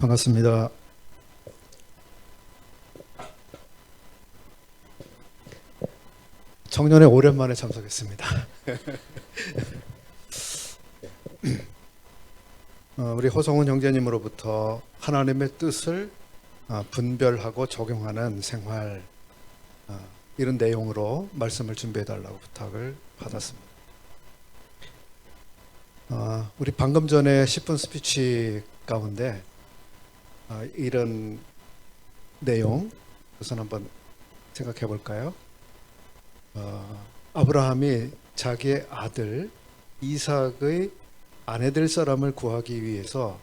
반갑습니다. 청년회 오랜만에 참석했습니다. 우리 호성훈 형제님으로부터 하나님의 뜻을 분별하고 적용하는 생활, 이런 내용으로 말씀을 준비해달라고 부탁을 받았습니다. 우리 방금 전에 10분 스피치 가운데 이런 내용 우선 한번 생각해 볼까요? 아브라함이 자기의 아들 이삭의 아내 될 사람을 구하기 위해서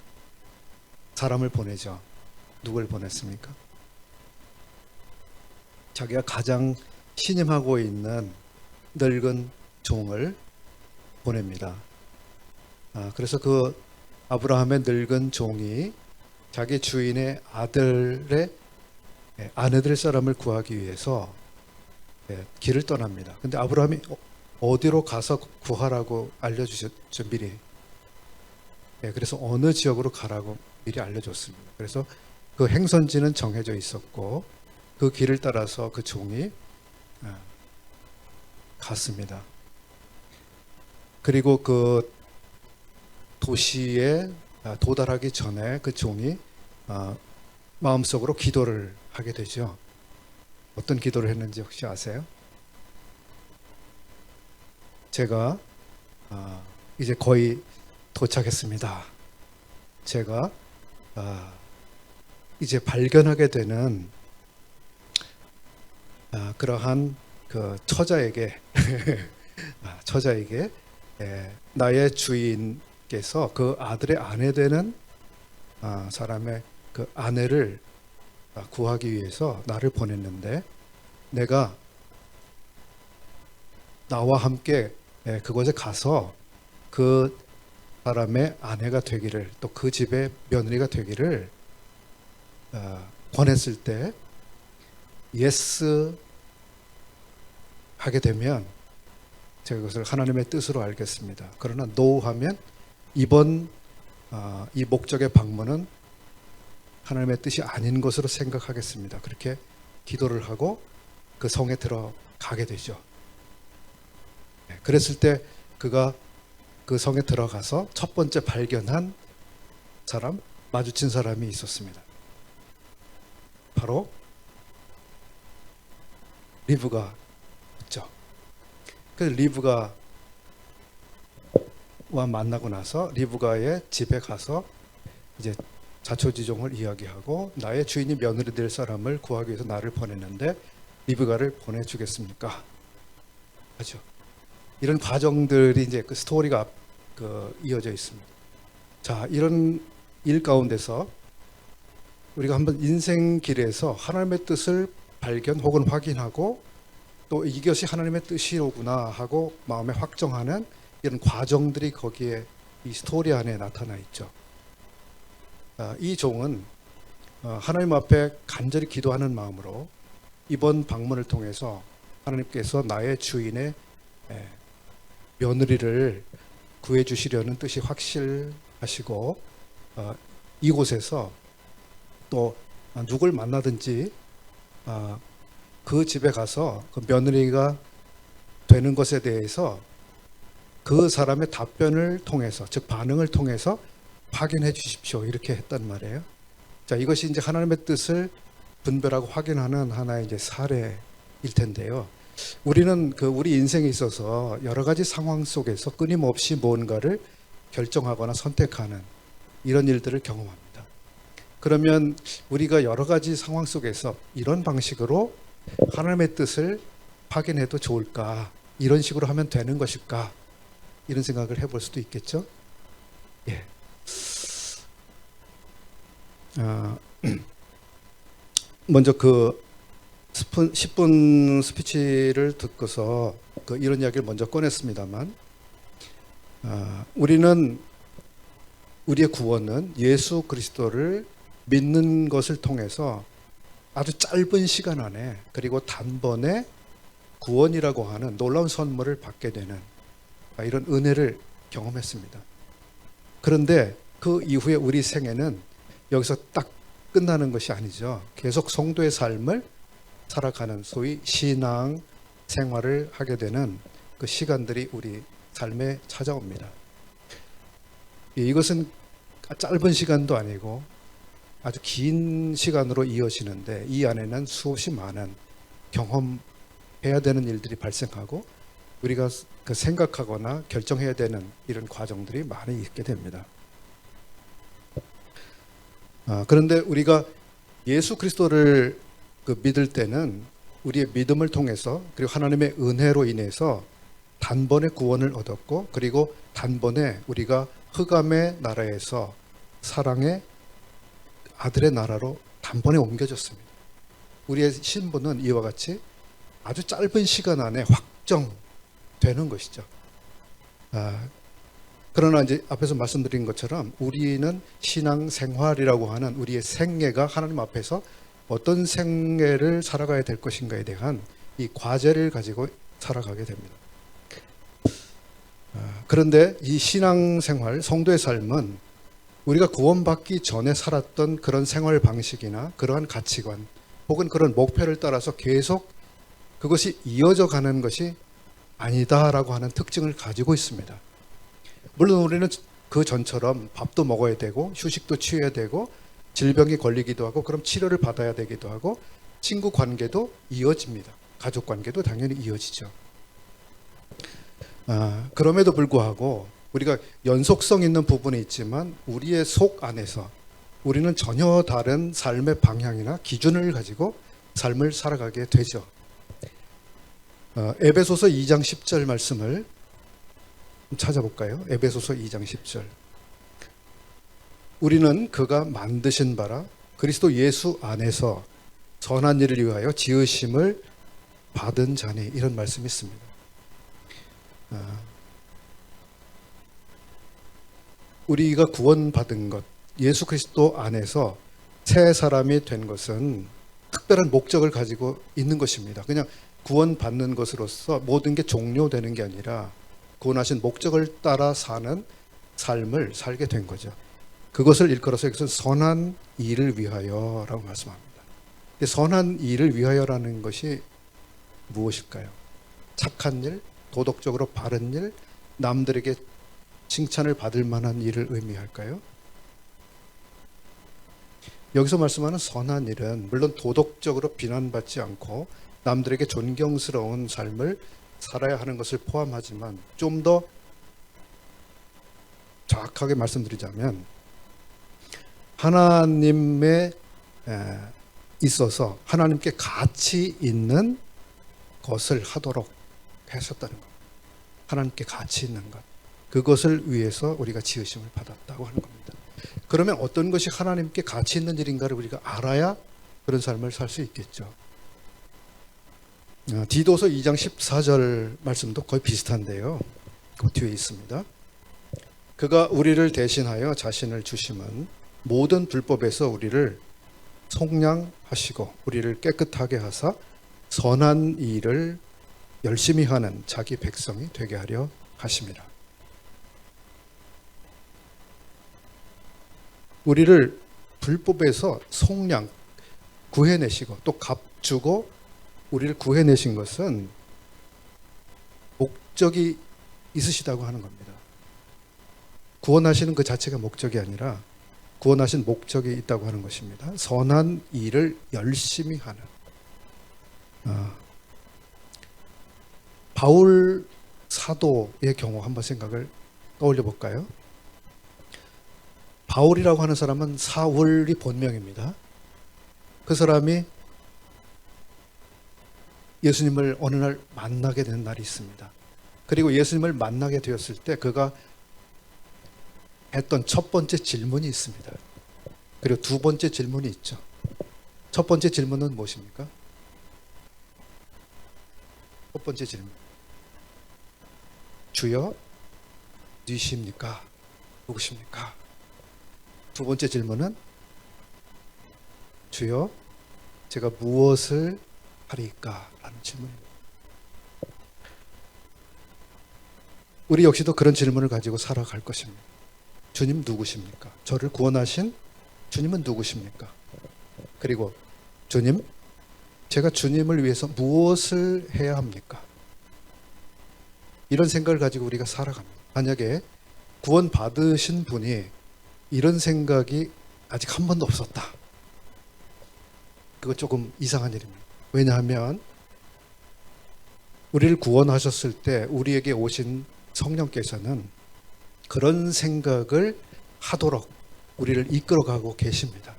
사람을 보내죠. 누굴 보냈습니까? 자기가 가장 신임하고 있는 늙은 종을 보냅니다. 그래서 그 아브라함의 늙은 종이 자기 주인의 아들의 아내 될 사람을 구하기 위해서 길을 떠납니다. 근데 아브라함이 어디로 가서 구하라고 알려주셨죠, 미리. 그래서 어느 지역으로 가라고 미리 알려줬습니다. 그래서 그 행선지는 정해져 있었고 그 길을 따라서 그 종이 갔습니다. 그리고 그 도시에 도달하기 전에 그 종이 마음속으로 기도를 하게 되죠. 어떤 기도를 했는지 혹시 아세요? 제가 이제 거의 도착했습니다. 제가 이제 발견하게 되는 그러한 그 처자에게 나의 주인께서 그 아들의 아내 되는 사람의 그 아내를 구하기 위해서 나를 보냈는데 내가 나와 함께 그곳에 가서 그 사람의 아내가 되기를 또 그 집의 며느리가 되기를 권했을 때 예스 하게 되면 제가 그것을 하나님의 뜻으로 알겠습니다. 그러나 노 하면 이번 이 목적의 방문은 하나님의 뜻이 아닌 것으로 생각하겠습니다. 그렇게 기도를 하고 그 성에 들어가게 되죠. 그랬을 때 그가 그 성에 들어가서 첫 번째 발견한 사람, 마주친 사람이 있었습니다. 바로 리브가였죠. 그래서 리브가와 만나고 나서 리브가의 집에 가서 이제 자초지종을 이야기하고 나의 주인이 며느리 될 사람을 구하기 위해서 나를 보냈는데 리브가를 보내주겠습니까? 하죠. 이런 과정들이 이제 그 스토리가 이어져 있습니다. 자, 이런 일 가운데서 우리가 한번 인생길에서 하나님의 뜻을 발견 혹은 확인하고 또 이것이 하나님의 뜻이로구나 하고 마음에 확정하는 이런 과정들이 거기에 이 스토리 안에 나타나 있죠. 이 종은 하나님 앞에 간절히 기도하는 마음으로 이번 방문을 통해서 하나님께서 나의 주인의 며느리를 구해주시려는 뜻이 확실하시고 이곳에서 또 누굴 만나든지 그 집에 가서 그 며느리가 되는 것에 대해서 그 사람의 답변을 통해서 즉 반응을 통해서 확인해 주십시오 이렇게 했단 말이에요. 자, 이것이 이제 하나님의 뜻을 분별하고 확인하는 하나의 이제 사례일 텐데요. 우리는 우리 인생에 있어서 여러 가지 상황 속에서 끊임없이 무언가를 결정하거나 선택하는 이런 일들을 경험합니다. 그러면 우리가 여러 가지 상황 속에서 이런 방식으로 하나님의 뜻을 확인해도 좋을까? 이런 식으로 하면 되는 것일까? 이런 생각을 해볼 수도 있겠죠? 예. 먼저 10분 스피치를 듣고서 이런 이야기를 먼저 꺼냈습니다만, 우리는 우리의 구원은 예수 그리스도를 믿는 것을 통해서 아주 짧은 시간 안에 그리고 단번에 구원이라고 하는 놀라운 선물을 받게 되는 이런 은혜를 경험했습니다. 그런데 그 이후에 우리 생애는 여기서 딱 끝나는 것이 아니죠. 계속 성도의 삶을 살아가는 소위 신앙 생활을 하게 되는 그 시간들이 우리 삶에 찾아옵니다. 이것은 짧은 시간도 아니고 아주 긴 시간으로 이어지는데 이 안에는 수없이 많은 경험해야 되는 일들이 발생하고 우리가 그 생각하거나 결정해야 되는 이런 과정들이 많이 있게 됩니다. 그런데 우리가 예수 그리스도를 믿을 때는 우리의 믿음을 통해서 그리고 하나님의 은혜로 인해서 단번에 구원을 얻었고 그리고 단번에 우리가 흑암의 나라에서 사랑의 아들의 나라로 단번에 옮겨졌습니다. 우리의 신분은 이와 같이 아주 짧은 시간 안에 확정되는 것이죠. 그러나 이제 앞에서 말씀드린 것처럼 우리는 신앙생활이라고 하는 우리의 생애가 하나님 앞에서 어떤 생애를 살아가야 될 것인가에 대한 이 과제를 가지고 살아가게 됩니다. 그런데 이 신앙생활, 성도의 삶은 우리가 구원받기 전에 살았던 그런 생활 방식이나 그러한 가치관 혹은 그런 목표를 따라서 계속 그것이 이어져 가는 것이 아니다라고 하는 특징을 가지고 있습니다. 물론 우리는 그 전처럼 밥도 먹어야 되고 휴식도 취해야 되고 질병이 걸리기도 하고 그럼 치료를 받아야 되기도 하고 친구 관계도 이어집니다. 가족 관계도 당연히 이어지죠. 그럼에도 불구하고 우리가 연속성 있는 부분이 있지만 우리의 속 안에서 우리는 전혀 다른 삶의 방향이나 기준을 가지고 삶을 살아가게 되죠. 에베소서 2장 10절 말씀을 찾아볼까요? 에베소서 2장 10절. 우리는 그가 만드신 바라 그리스도 예수 안에서 선한 일을 위하여 지으심을 받은 자니, 이런 말씀이 있습니다. 우리가 구원받은 것, 예수 그리스도 안에서 새 사람이 된 것은 특별한 목적을 가지고 있는 것입니다. 그냥 구원받는 것으로서 모든 게 종료되는 게 아니라 구원하신 목적을 따라 사는 삶을 살게 된 거죠. 그것을 일컬어서 여기서 선한 일을 위하여라고 말씀합니다. 선한 일을 위하여라는 것이 무엇일까요? 착한 일, 도덕적으로 바른 일, 남들에게 칭찬을 받을 만한 일을 의미할까요? 여기서 말씀하는 선한 일은 물론 도덕적으로 비난받지 않고 남들에게 존경스러운 삶을 살아야 하는 것을 포함하지만 좀 더 정확하게 말씀드리자면 하나님에 있어서 하나님께 가치 있는 것을 하도록 하셨다는 것. 하나님께 가치 있는 것. 그것을 위해서 우리가 지으심을 받았다고 하는 겁니다. 그러면 어떤 것이 하나님께 가치 있는 일인가를 우리가 알아야 그런 삶을 살 수 있겠죠. 디도서 2장 14절 말씀도 거의 비슷한데요. 그 뒤에 있습니다. 그가 우리를 대신하여 자신을 주심은 모든 불법에서 우리를 속량하시고 우리를 깨끗하게 하사 선한 일을 열심히 하는 자기 백성이 되게 하려 하심이라. 우리를 불법에서 속량, 구해내시고 또 값주고 우리를 구해내신 것은 목적이 있으시다고 하는 겁니다. 구원하시는 그 자체가 목적이 아니라 구원하신 목적이 있다고 하는 것입니다. 선한 일을 열심히 하는. 바울 사도의 경우 한번 생각을 떠올려 볼까요? 바울이라고 하는 사람은 사울이 본명입니다. 그 사람이 예수님을 어느 날 만나게 되는 날이 있습니다. 그리고 예수님을 만나게 되었을 때 그가 했던 첫 번째 질문이 있습니다. 그리고 두 번째 질문이 있죠. 첫 번째 질문은 무엇입니까? 첫 번째 질문. 주여, 누구십니까? 누구십니까? 두 번째 질문은 주여, 제가 무엇을 하리까? 라는 질문입니다. 우리 역시도 그런 질문을 가지고 살아갈 것입니다. 주님 누구십니까? 저를 구원하신 주님은 누구십니까? 그리고 주님, 제가 주님을 위해서 무엇을 해야 합니까? 이런 생각을 가지고 우리가 살아갑니다. 만약에 구원 받으신 분이 이런 생각이 아직 한 번도 없었다. 그거 조금 이상한 일입니다. 왜냐하면 우리를 구원하셨을 때 우리에게 오신 성령께서는 그런 생각을 하도록 우리를 이끌어가고 계십니다.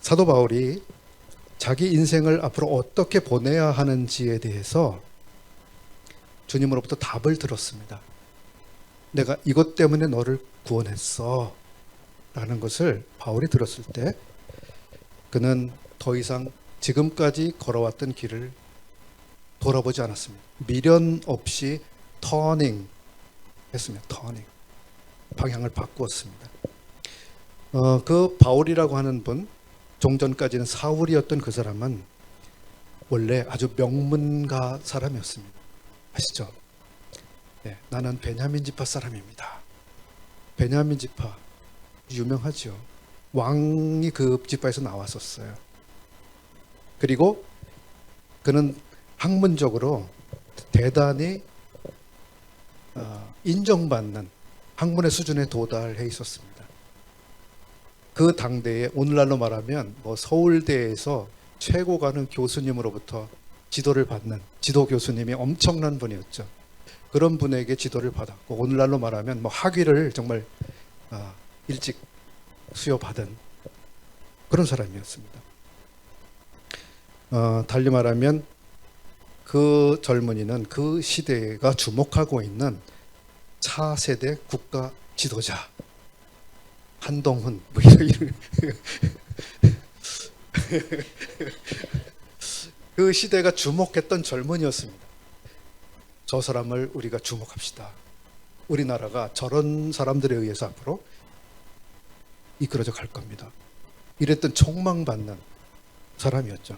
사도 바울이 자기 인생을 앞으로 어떻게 보내야 하는지에 대해서 주님으로부터 답을 들었습니다. 내가 이것 때문에 너를 구원했어 라는 것을 바울이 들었을 때 그는 더 이상 지금까지 걸어왔던 길을 돌아보지 않았습니다. 미련 없이 터닝 했습니다. 터닝. 방향을 바꾸었습니다. 그 바울이라고 하는 분, 종전까지는 사울이었던 그 사람은 원래 아주 명문가 사람이었습니다. 아시죠? 네, 나는 베냐민 지파 사람입니다. 베냐민 지파 유명하죠. 왕이 그 지파에서 나왔었어요. 그리고 그는 학문적으로 대단히 인정받는 학문의 수준에 도달해 있었습니다. 그 당대에 오늘날로 말하면 서울대에서 최고 가는 교수님으로부터 지도를 받는 지도 교수님이 엄청난 분이었죠. 그런 분에게 지도를 받았고 오늘날로 말하면 학위를 정말 일찍 수여받은 그런 사람이었습니다. 달리 말하면 그 젊은이는 그 시대가 주목하고 있는 차세대 국가 지도자 한동훈 이런 그 시대가 주목했던 젊은이였습니다. 저 사람을 우리가 주목합시다. 우리나라가 저런 사람들에 의해서 앞으로 이끌어져 갈 겁니다. 이랬던 촉망받는 사람이었죠.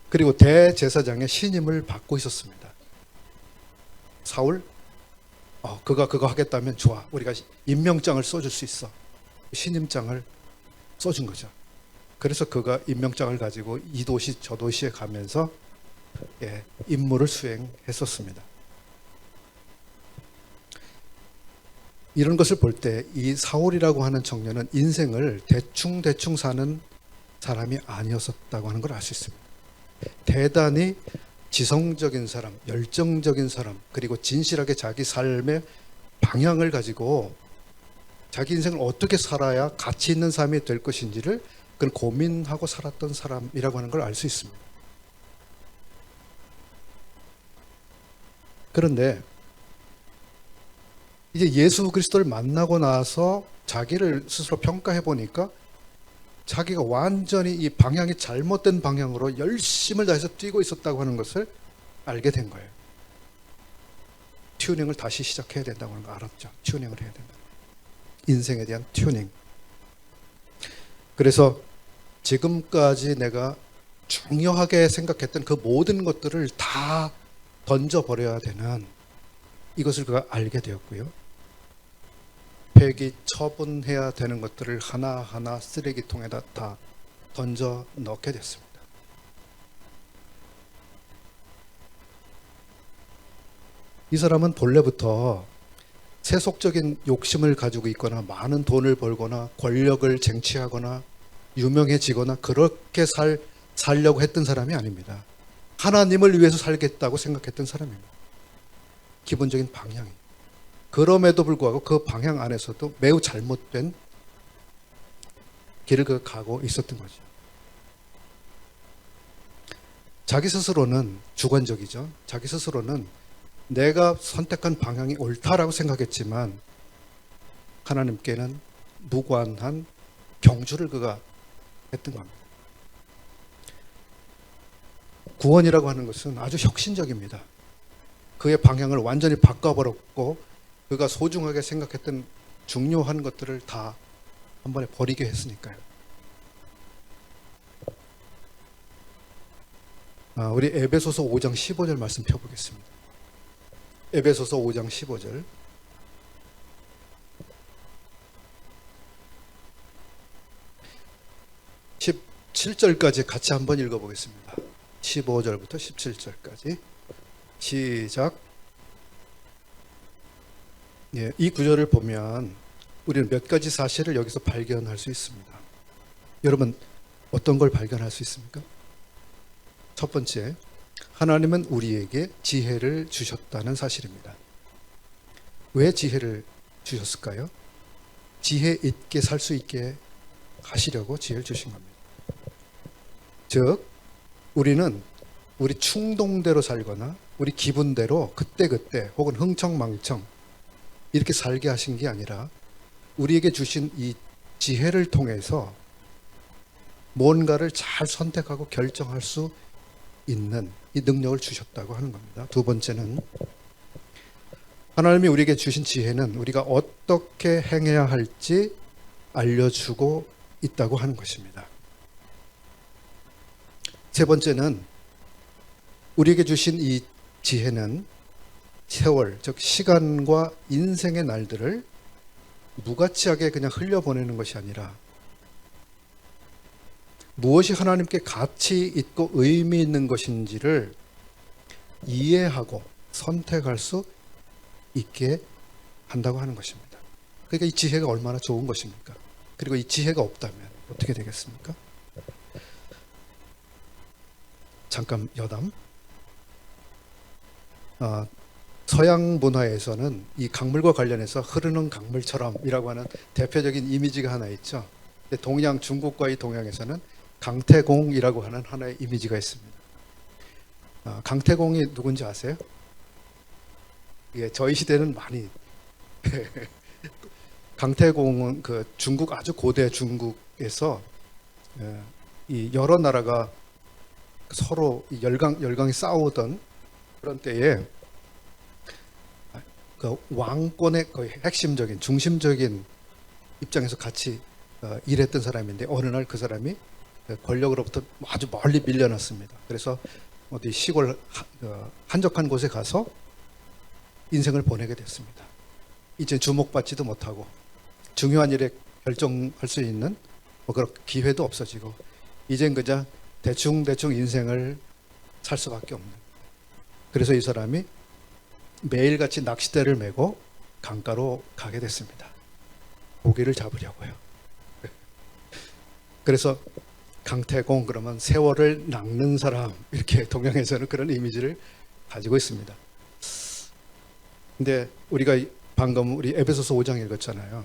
그리고 대제사장의 신임을 받고 있었습니다. 사울, 그가 그거 하겠다면 좋아. 우리가 임명장을 써줄 수 있어. 신임장을 써준 거죠. 그래서 그가 임명장을 가지고 이 도시 저 도시에 가면서 임무를 수행했었습니다. 이런 것을 볼 때 이 사울이라고 하는 청년은 인생을 대충 사는 사람이 아니었었다고 하는 걸 알 수 있습니다. 대단히 지성적인 사람, 열정적인 사람, 그리고 진실하게 자기 삶의 방향을 가지고 자기 인생을 어떻게 살아야 가치 있는 삶이 될 것인지를 그걸 고민하고 살았던 사람이라고 하는 걸 알 수 있습니다. 그런데 이제 예수 그리스도를 만나고 나서 자기를 스스로 평가해 보니까 자기가 완전히 이 방향이 잘못된 방향으로 열심을 다해서 뛰고 있었다고 하는 것을 알게 된 거예요. 튜닝을 다시 시작해야 된다고 하는 거 알았죠. 튜닝을 해야 된다. 인생에 대한 튜닝. 그래서 지금까지 내가 중요하게 생각했던 그 모든 것들을 다 던져버려야 되는 이것을 그가 알게 되었고요. 폐기 처분해야 되는 것들을 하나하나 쓰레기통에다 다 던져 넣게 됐습니다. 이 사람은 본래부터 세속적인 욕심을 가지고 있거나 많은 돈을 벌거나 권력을 쟁취하거나 유명해지거나 그렇게 살려고 했던 사람이 아닙니다. 하나님을 위해서 살겠다고 생각했던 사람입니다. 기본적인 방향이. 그럼에도 불구하고 그 방향 안에서도 매우 잘못된 길을 그 가고 있었던 거죠. 자기 스스로는 주관적이죠. 자기 스스로는 내가 선택한 방향이 옳다라고 생각했지만 하나님께는 무관한 경주를 그가 했던 겁니다. 구원이라고 하는 것은 아주 혁신적입니다. 그의 방향을 완전히 바꿔버렸고 그가 소중하게 생각했던 중요한 것들을 다 한 번에 버리게 했으니까요. 우리 에베소서 5장 15절 말씀 펴보겠습니다. 에베소서 5장 15절. 17절까지 같이 한번 읽어보겠습니다. 15절부터 17절까지 시작. 예, 이 구절을 보면 우리는 몇 가지 사실을 여기서 발견할 수 있습니다. 여러분, 어떤 걸 발견할 수 있습니까? 첫 번째, 하나님은 우리에게 지혜를 주셨다는 사실입니다. 왜 지혜를 주셨을까요? 지혜 있게 살 수 있게 하시려고 지혜를 주신 겁니다. 즉, 우리는 우리 충동대로 살거나 우리 기분대로 그때그때 혹은 흥청망청 이렇게 살게 하신 게 아니라 우리에게 주신 이 지혜를 통해서 뭔가를 잘 선택하고 결정할 수 있는 이 능력을 주셨다고 하는 겁니다. 두 번째는 하나님이 우리에게 주신 지혜는 우리가 어떻게 행해야 할지 알려주고 있다고 하는 것입니다. 세 번째는 우리에게 주신 이 지혜는 세월, 즉 시간과 인생의 날들을 무가치하게 그냥 흘려보내는 것이 아니라 무엇이 하나님께 가치 있고 의미 있는 것인지를 이해하고 선택할 수 있게 한다고 하는 것입니다. 그러니까 이 지혜가 얼마나 좋은 것입니까? 그리고 이 지혜가 없다면 어떻게 되겠습니까? 잠깐 여담. 서양 문화에서는 이 강물과 관련해서 흐르는 강물처럼이라고 하는 대표적인 이미지가 하나 있죠. 동양, 중국과의 동양에서는 강태공이라고 하는 하나의 이미지가 있습니다. 강태공이 누군지 아세요? 예, 저희 시대는 많이 강태공은 그 중국, 아주 고대 중국에서 이 여러 나라가 서로 열강이 싸우던 그런 때에 그 왕권의 거의 핵심적인 중심적인 입장에서 같이 일했던 사람인데 어느 날 그 사람이 권력으로부터 아주 멀리 밀려났습니다. 그래서 어디 시골 한적한 곳에 가서 인생을 보내게 됐습니다. 이제 주목받지도 못하고 중요한 일에 결정할 수 있는 그런 기회도 없어지고 이젠 그저 대충 인생을 살 수밖에 없는. 그래서 이 사람이 매일같이 낚싯대를 메고 강가로 가게 됐습니다. 고기를 잡으려고요. 그래서 강태공 그러면 세월을 낚는 사람, 이렇게 동양에서는 그런 이미지를 가지고 있습니다. 근데 우리가 방금 우리 에베소서 5장 읽었잖아요.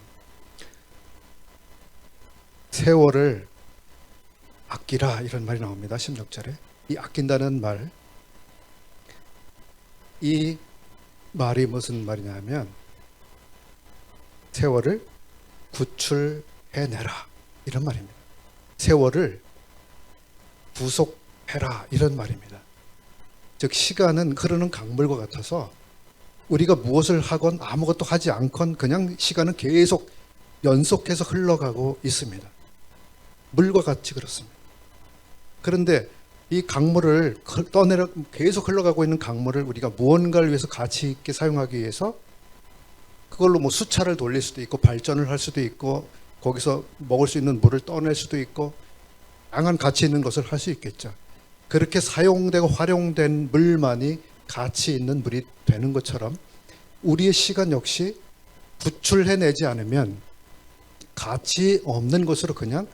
세월을 아끼라 이런 말이 나옵니다. 16절에. 이 아낀다는 말, 이 말이 무슨 말이냐면 세월을 구출해내라 이런 말입니다. 세월을 구속해라 이런 말입니다. 즉 시간은 흐르는 강물과 같아서 우리가 무엇을 하건 아무것도 하지 않건 그냥 시간은 계속 연속해서 흘러가고 있습니다. 물과 같이 그렇습니다. 그런데 이 강물을 떠내려 계속 흘러가고 있는 강물을 우리가 무언가를 위해서 가치 있게 사용하기 위해서 그걸로 뭐 수차를 돌릴 수도 있고 발전을 할 수도 있고 거기서 먹을 수 있는 물을 떠낼 수도 있고 다양한 가치 있는 것을 할 수 있겠죠. 그렇게 사용되고 활용된 물만이 가치 있는 물이 되는 것처럼 우리의 시간 역시 구출해내지 않으면 가치 없는 것으로 그냥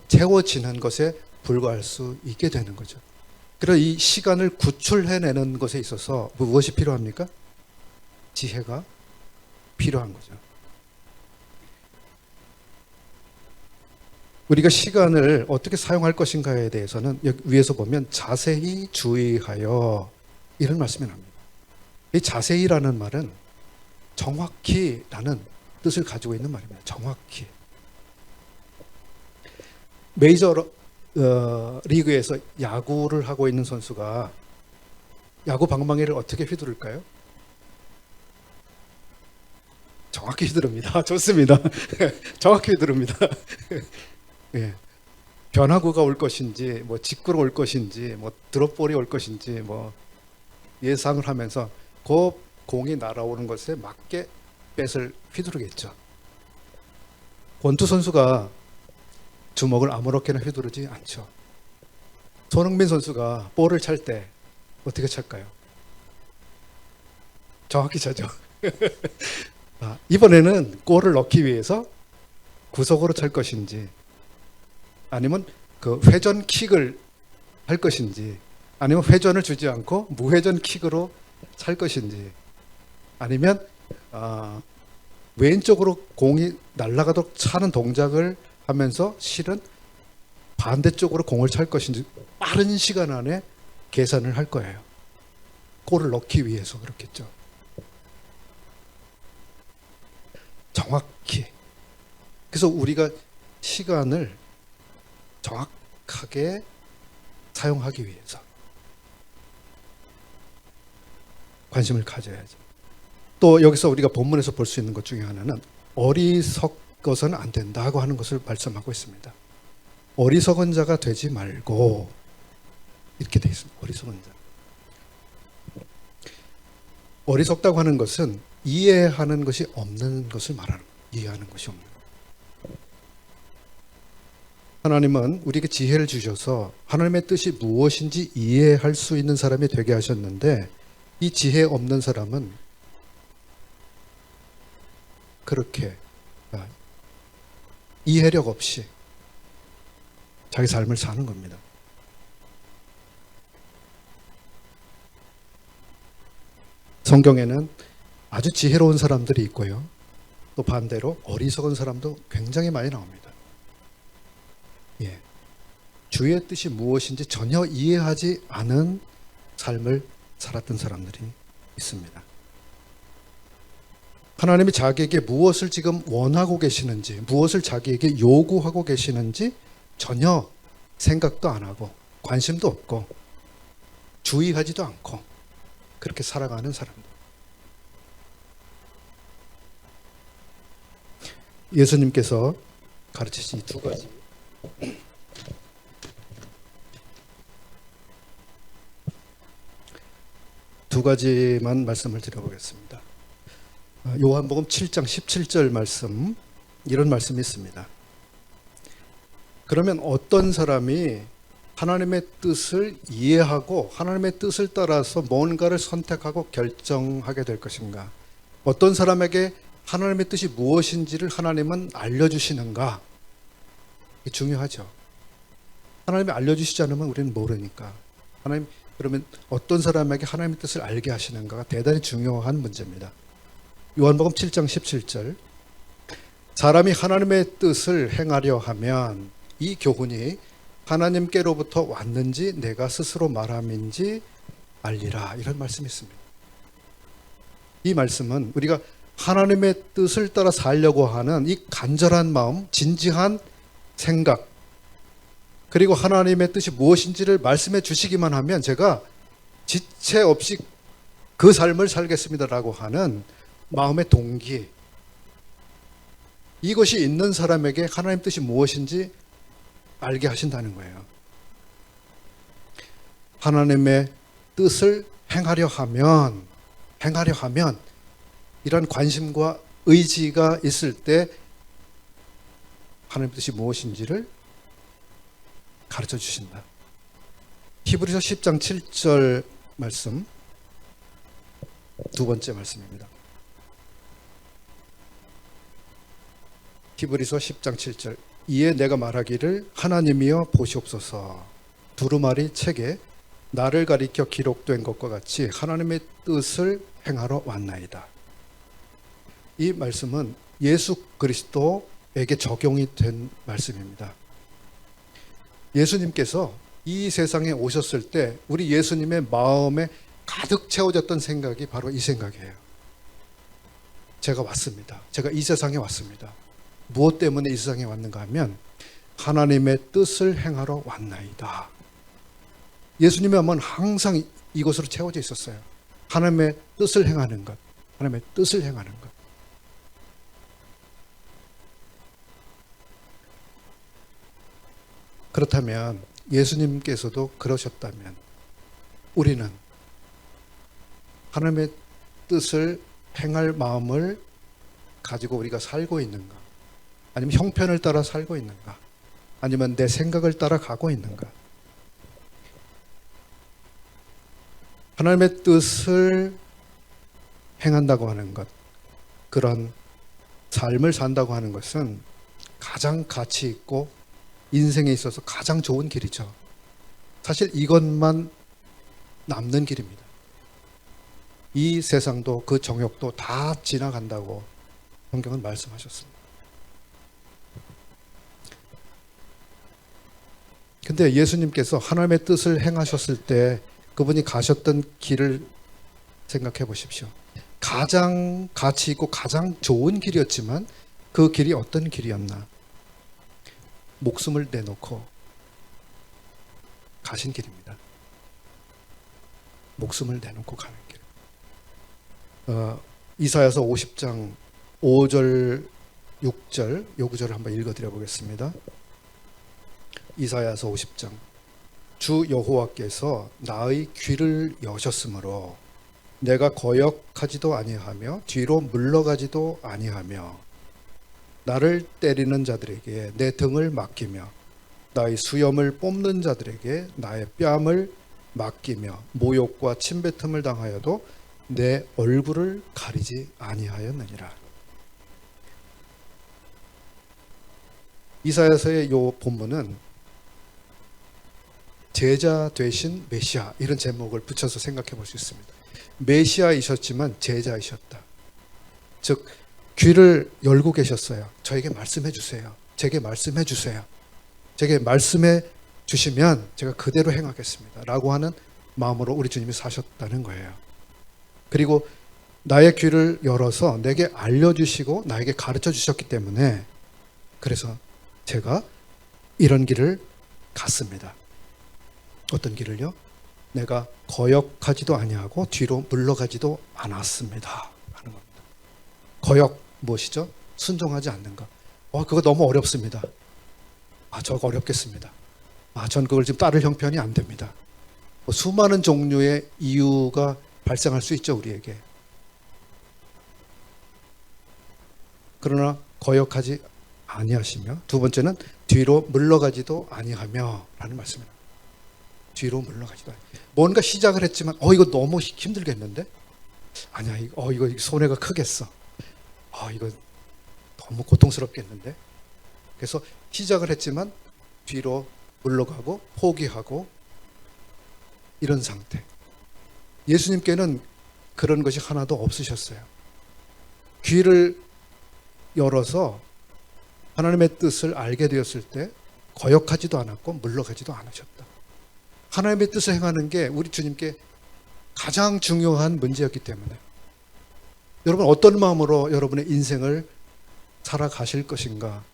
채워지는 것에 불과할 수 있게 되는 거죠. 그래서 이 시간을 구출해내는 것에 있어서 무엇이 필요합니까? 지혜가 필요한 거죠. 우리가 시간을 어떻게 사용할 것인가에 대해서는 여기 위에서 보면 자세히 주의하여 이런 말씀이 납니다. 이 자세히라는 말은 정확히라는 뜻을 가지고 있는 말입니다. 정확히. 메이저 리그에서 야구를 하고 있는 선수가 야구 방망이를 어떻게 휘두를까요? 정확히 휘두릅니다. 좋습니다. 정확히 휘두릅니다. 예. 변화구가 올 것인지, 뭐 직구로 올 것인지, 뭐 드롭볼이 올 것인지, 뭐 예상을 하면서 그 공이 날아오는 것에 맞게 배를 휘두르겠죠. 권투 선수가 주먹을 아무렇게나 휘두르지 않죠. 손흥민 선수가 볼을 찰 때 어떻게 찰까요? 정확히 차죠. 이번에는 골을 넣기 위해서 구석으로 찰 것인지, 아니면 그 회전 킥을 할 것인지, 아니면 회전을 주지 않고 무회전 킥으로 찰 것인지, 아니면 왼쪽으로 공이 날아가도록 차는 동작을 하면서 실은 반대쪽으로 공을 찰 것인지 빠른 시간 안에 계산을 할 거예요. 골을 넣기 위해서 그렇겠죠. 정확히. 그래서 우리가 시간을 정확하게 사용하기 위해서 관심을 가져야죠. 또 여기서 우리가 본문에서 볼 수 있는 것 중에 하나는 어리석어서는 안 된다고 하는 것을 말씀하고 있습니다. 어리석은 자가 되지 말고, 이렇게 되어 있습니다. 어리석은 자. 어리석다고 하는 것은 이해하는 것이 없는 것을 말하는 거예요. 이해하는 것이 없는 거예요. 하나님은 우리에게 지혜를 주셔서 하나님의 뜻이 무엇인지 이해할 수 있는 사람이 되게 하셨는데, 이 지혜 없는 사람은 그렇게 이해력 없이 자기 삶을 사는 겁니다. 성경에는 아주 지혜로운 사람들이 있고요, 또 반대로 어리석은 사람도 굉장히 많이 나옵니다. 예. 주의 뜻이 무엇인지 전혀 이해하지 않은 삶을 살았던 사람들이 있습니다. 하나님이 자기에게 무엇을 지금 원하고 계시는지, 무엇을 자기에게 요구하고 계시는지 전혀 생각도 안 하고 관심도 없고 주의하지도 않고 그렇게 살아가는 사람들. 예수님께서 가르치신 두 가지, 두 가지만 말씀을 드려보겠습니다. 요한복음 7장 17절 말씀, 이런 말씀이 있습니다. 그러면 어떤 사람이 하나님의 뜻을 이해하고 하나님의 뜻을 따라서 뭔가를 선택하고 결정하게 될 것인가? 어떤 사람에게 하나님의 뜻이 무엇인지를 하나님은 알려주시는가? 이게 중요하죠. 하나님이 알려주시지 않으면 우리는 모르니까. 하나님, 그러면 어떤 사람에게 하나님의 뜻을 알게 하시는가가 대단히 중요한 문제입니다. 요한복음 7장 17절, 사람이 하나님의 뜻을 행하려 하면 이 교훈이 하나님께로부터 왔는지 내가 스스로 말함인지 알리라, 이런 말씀이 있습니다. 이 말씀은 우리가 하나님의 뜻을 따라 살려고 하는 이 간절한 마음, 진지한 생각, 그리고 하나님의 뜻이 무엇인지를 말씀해 주시기만 하면 제가 지체 없이 그 삶을 살겠습니다라고 하는 마음의 동기, 이것이 있는 사람에게 하나님 뜻이 무엇인지 알게 하신다는 거예요. 하나님의 뜻을 행하려 하면 이런 관심과 의지가 있을 때 하나님의 뜻이 무엇인지를 가르쳐 주신다. 히브리서 10장 7절 말씀, 두 번째 말씀입니다. 히브리서 10장 7절, 이에 내가 말하기를 하나님이여 보시옵소서, 두루마리 책에 나를 가리켜 기록된 것과 같이 하나님의 뜻을 행하러 왔나이다. 이 말씀은 예수 그리스도에게 적용이 된 말씀입니다. 예수님께서 이 세상에 오셨을 때 우리 예수님의 마음에 가득 채워졌던 생각이 바로 이 생각이에요. 제가 왔습니다. 제가 이 세상에 왔습니다. 무엇 때문에 이 세상에 왔는가 하면 하나님의 뜻을 행하러 왔나이다. 예수님의 마음은 항상 이것으로 채워져 있었어요. 하나님의 뜻을 행하는 것, 하나님의 뜻을 행하는 것. 그렇다면 예수님께서도 그러셨다면 우리는 하나님의 뜻을 행할 마음을 가지고 우리가 살고 있는가? 아니면 형편을 따라 살고 있는가? 아니면 내 생각을 따라가고 있는가? 하나님의 뜻을 행한다고 하는 것, 그런 삶을 산다고 하는 것은 가장 가치 있고 인생에 있어서 가장 좋은 길이죠. 사실 이것만 남는 길입니다. 이 세상도 그 정욕도 다 지나간다고 성경은 말씀하셨습니다. 근데 예수님께서 하나님의 뜻을 행하셨을 때 그분이 가셨던 길을 생각해 보십시오. 가장 가치 있고 가장 좋은 길이었지만 그 길이 어떤 길이었나? 목숨을 내놓고 가신 길입니다. 목숨을 내놓고 가는 길. 이사야서 50장 5절 6절 요 구절을 한번 읽어드려 보겠습니다. 이사야서 50장 주 여호와께서 나의 귀를 여셨으므로 내가 거역하지도 아니하며 뒤로 물러가지도 아니하며 나를 때리는 자들에게 내 등을 맡기며 나의 수염을 뽑는 자들에게 나의 뺨을 맡기며 모욕과 침뱉음을 당하여도 내 얼굴을 가리지 아니하였느니라. 이사야서의 요 본문은 제자 되신 메시아 이런 제목을 붙여서 생각해 볼 수 있습니다. 메시아이셨지만 제자이셨다. 즉 귀를 열고 계셨어요. 저에게 말씀해 주세요. 제게 말씀해 주세요. 제게 말씀해 주시면 제가 그대로 행하겠습니다. 라고 하는 마음으로 우리 주님이 사셨다는 거예요. 그리고 나의 귀를 열어서 내게 알려주시고 나에게 가르쳐 주셨기 때문에 그래서 제가 이런 길을 갔습니다. 어떤 길을요? 내가 거역하지도 아니하고 뒤로 물러가지도 않았습니다 하는 겁니다. 거역 무엇이죠? 순종하지 않는 것. 그거 너무 어렵습니다. 저거 어렵겠습니다. 전 그걸 지금 따를 형편이 안 됩니다. 수많은 종류의 이유가 발생할 수 있죠, 우리에게. 그러나 거역하지 아니하시며 두 번째는 뒤로 물러가지도 아니하며 라는 말씀입니다. 뒤로 물러가지도 아니하며 뭔가 시작을 했지만 이거 너무 힘들겠는데? 아니야, 이거 손해가 크겠어. 이거 너무 고통스럽겠는데? 그래서 시작을 했지만 뒤로 물러가고 포기하고 이런 상태. 예수님께는 그런 것이 하나도 없으셨어요. 귀를 열어서 하나님의 뜻을 알게 되었을 때 거역하지도 않았고 물러가지도 않으셨다. 하나님의 뜻을 행하는 게 우리 주님께 가장 중요한 문제였기 때문에 여러분 어떤 마음으로 여러분의 인생을 살아가실 것인가?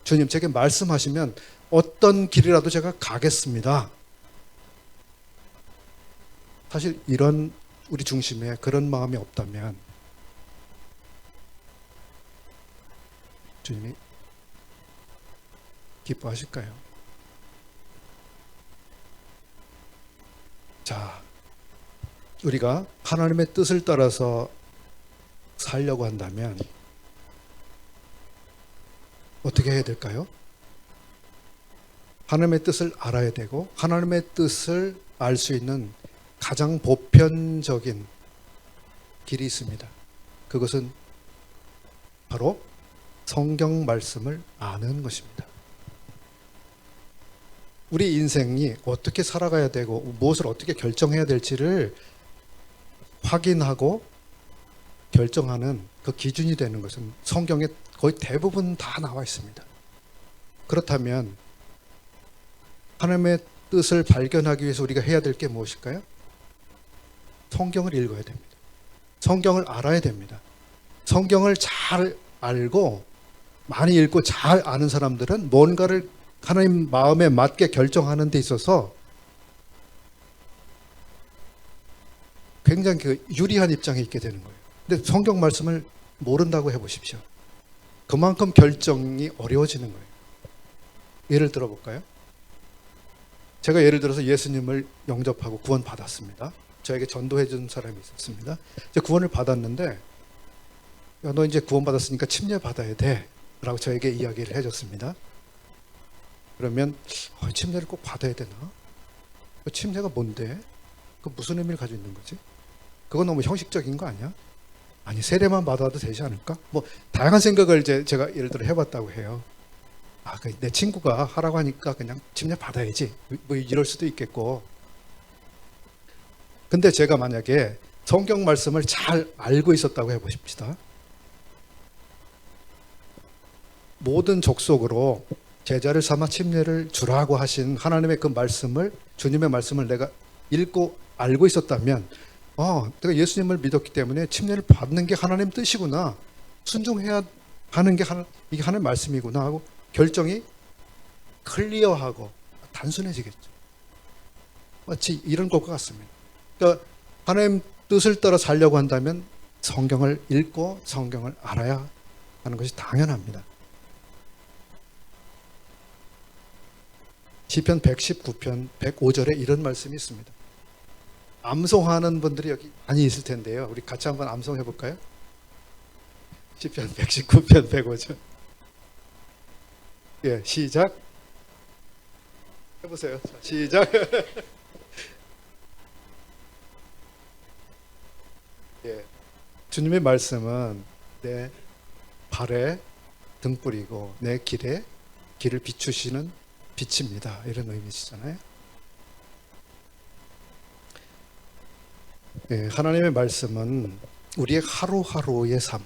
주님 제게 말씀하시면 어떤 길이라도 제가 가겠습니다. 사실 이런 우리 중심에 그런 마음이 없다면 주님이 기뻐하실까요? 자, 우리가 하나님의 뜻을 따라서 살려고 한다면 어떻게 해야 될까요? 하나님의 뜻을 알아야 되고 하나님의 뜻을 알 수 있는 가장 보편적인 길이 있습니다. 그것은 바로 성경 말씀을 아는 것입니다. 우리 인생이 어떻게 살아가야 되고 무엇을 어떻게 결정해야 될지를 확인하고 결정하는 그 기준이 되는 것은 성경에 거의 대부분 다 나와 있습니다. 그렇다면 하나님의 뜻을 발견하기 위해서 우리가 해야 될 게 무엇일까요? 성경을 읽어야 됩니다. 성경을 알아야 됩니다. 성경을 잘 알고 많이 읽고 잘 아는 사람들은 뭔가를 하나님 마음에 맞게 결정하는 데 있어서 굉장히 유리한 입장에 있게 되는 거예요. 근데 성경 말씀을 모른다고 해보십시오. 그만큼 결정이 어려워지는 거예요. 예를 들어 볼까요? 제가 예를 들어서 예수님을 영접하고 구원 받았습니다. 저에게 전도해 준 사람이 있었습니다. 이제 구원을 받았는데 너 이제 구원 받았으니까 침례 받아야 돼 라고 저에게 이야기를 해줬습니다. 그러면 침례를 꼭 받아야 되나? 그 침례가 뭔데? 그 무슨 의미를 가지고 있는 거지? 그건 너무 형식적인 거 아니야? 아니, 세례만 받아도 되지 않을까? 뭐 다양한 생각을 제가 예를 들어 해봤다고 해요. 내 친구가 하라고 하니까 그냥 침례 받아야지. 뭐 이럴 수도 있겠고. 근데 제가 만약에 성경 말씀을 잘 알고 있었다고 해보십시다. 모든 족속으로 제자를 삼아 침례를 주라고 하신 하나님의 그 말씀을, 주님의 말씀을 내가 읽고 알고 있었다면, 내가 예수님을 믿었기 때문에 침례를 받는 게 하나님 뜻이구나, 순종해야 하는 게 이게 하나님 말씀이구나 하고 결정이 클리어하고 단순해지겠죠. 마치 이런 것과 같습니다. 그러니까 하나님 뜻을 따라 살려고 한다면 성경을 읽고 성경을 알아야 하는 것이 당연합니다. 시편 119편 105절에 이런 말씀이 있습니다. 암송하는 분들이 여기 많이 있을 텐데요. 우리 같이 한번 암송해 볼까요? 시편 119편 105절. 예, 시작. 해보세요. 시작. 예, 주님의 말씀은 내 발에 등불이고 내 길에 길을 비추시는 빛입니다. 이런 의미시잖아요. 예, 하나님의 말씀은 우리의 하루하루의 삶,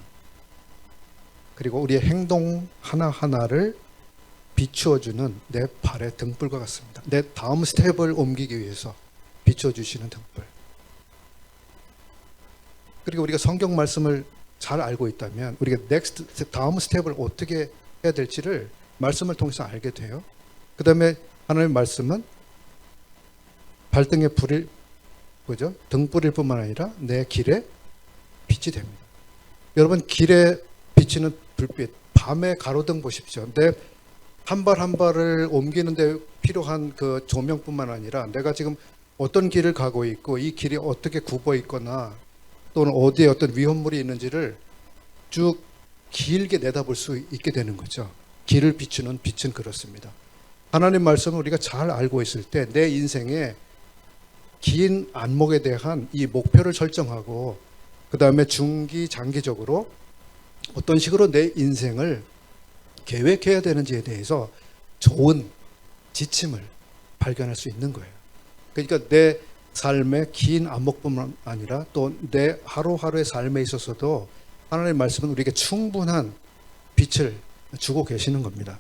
그리고 우리의 행동 하나하나를 비추어주는 내 발의 등불과 같습니다. 내 다음 스텝을 옮기기 위해서 비춰주시는 등불. 그리고 우리가 성경 말씀을 잘 알고 있다면 우리가 다음 스텝을 어떻게 해야 될지를 말씀을 통해서 알게 돼요. 그 다음에 하나님의 말씀은 발등에 불일, 등불일 뿐만 아니라 내 길에 빛이 됩니다. 여러분, 길에 비치는 불빛, 밤에 가로등 보십시오. 내 한 발 한 발을 옮기는 데 필요한 그 조명뿐만 아니라 내가 지금 어떤 길을 가고 있고 이 길이 어떻게 굽어 있거나 또는 어디에 어떤 위험물이 있는지를 쭉 길게 내다볼 수 있게 되는 거죠. 길을 비추는 빛은 그렇습니다. 하나님 말씀을 우리가 잘 알고 있을 때 내 인생의 긴 안목에 대한 이 목표를 설정하고 그 다음에 중기 장기적으로 어떤 식으로 내 인생을 계획해야 되는지에 대해서 좋은 지침을 발견할 수 있는 거예요. 그러니까 내 삶의 긴 안목뿐만 아니라 또 내 하루하루의 삶에 있어서도 하나님의 말씀은 우리에게 충분한 빛을 주고 계시는 겁니다.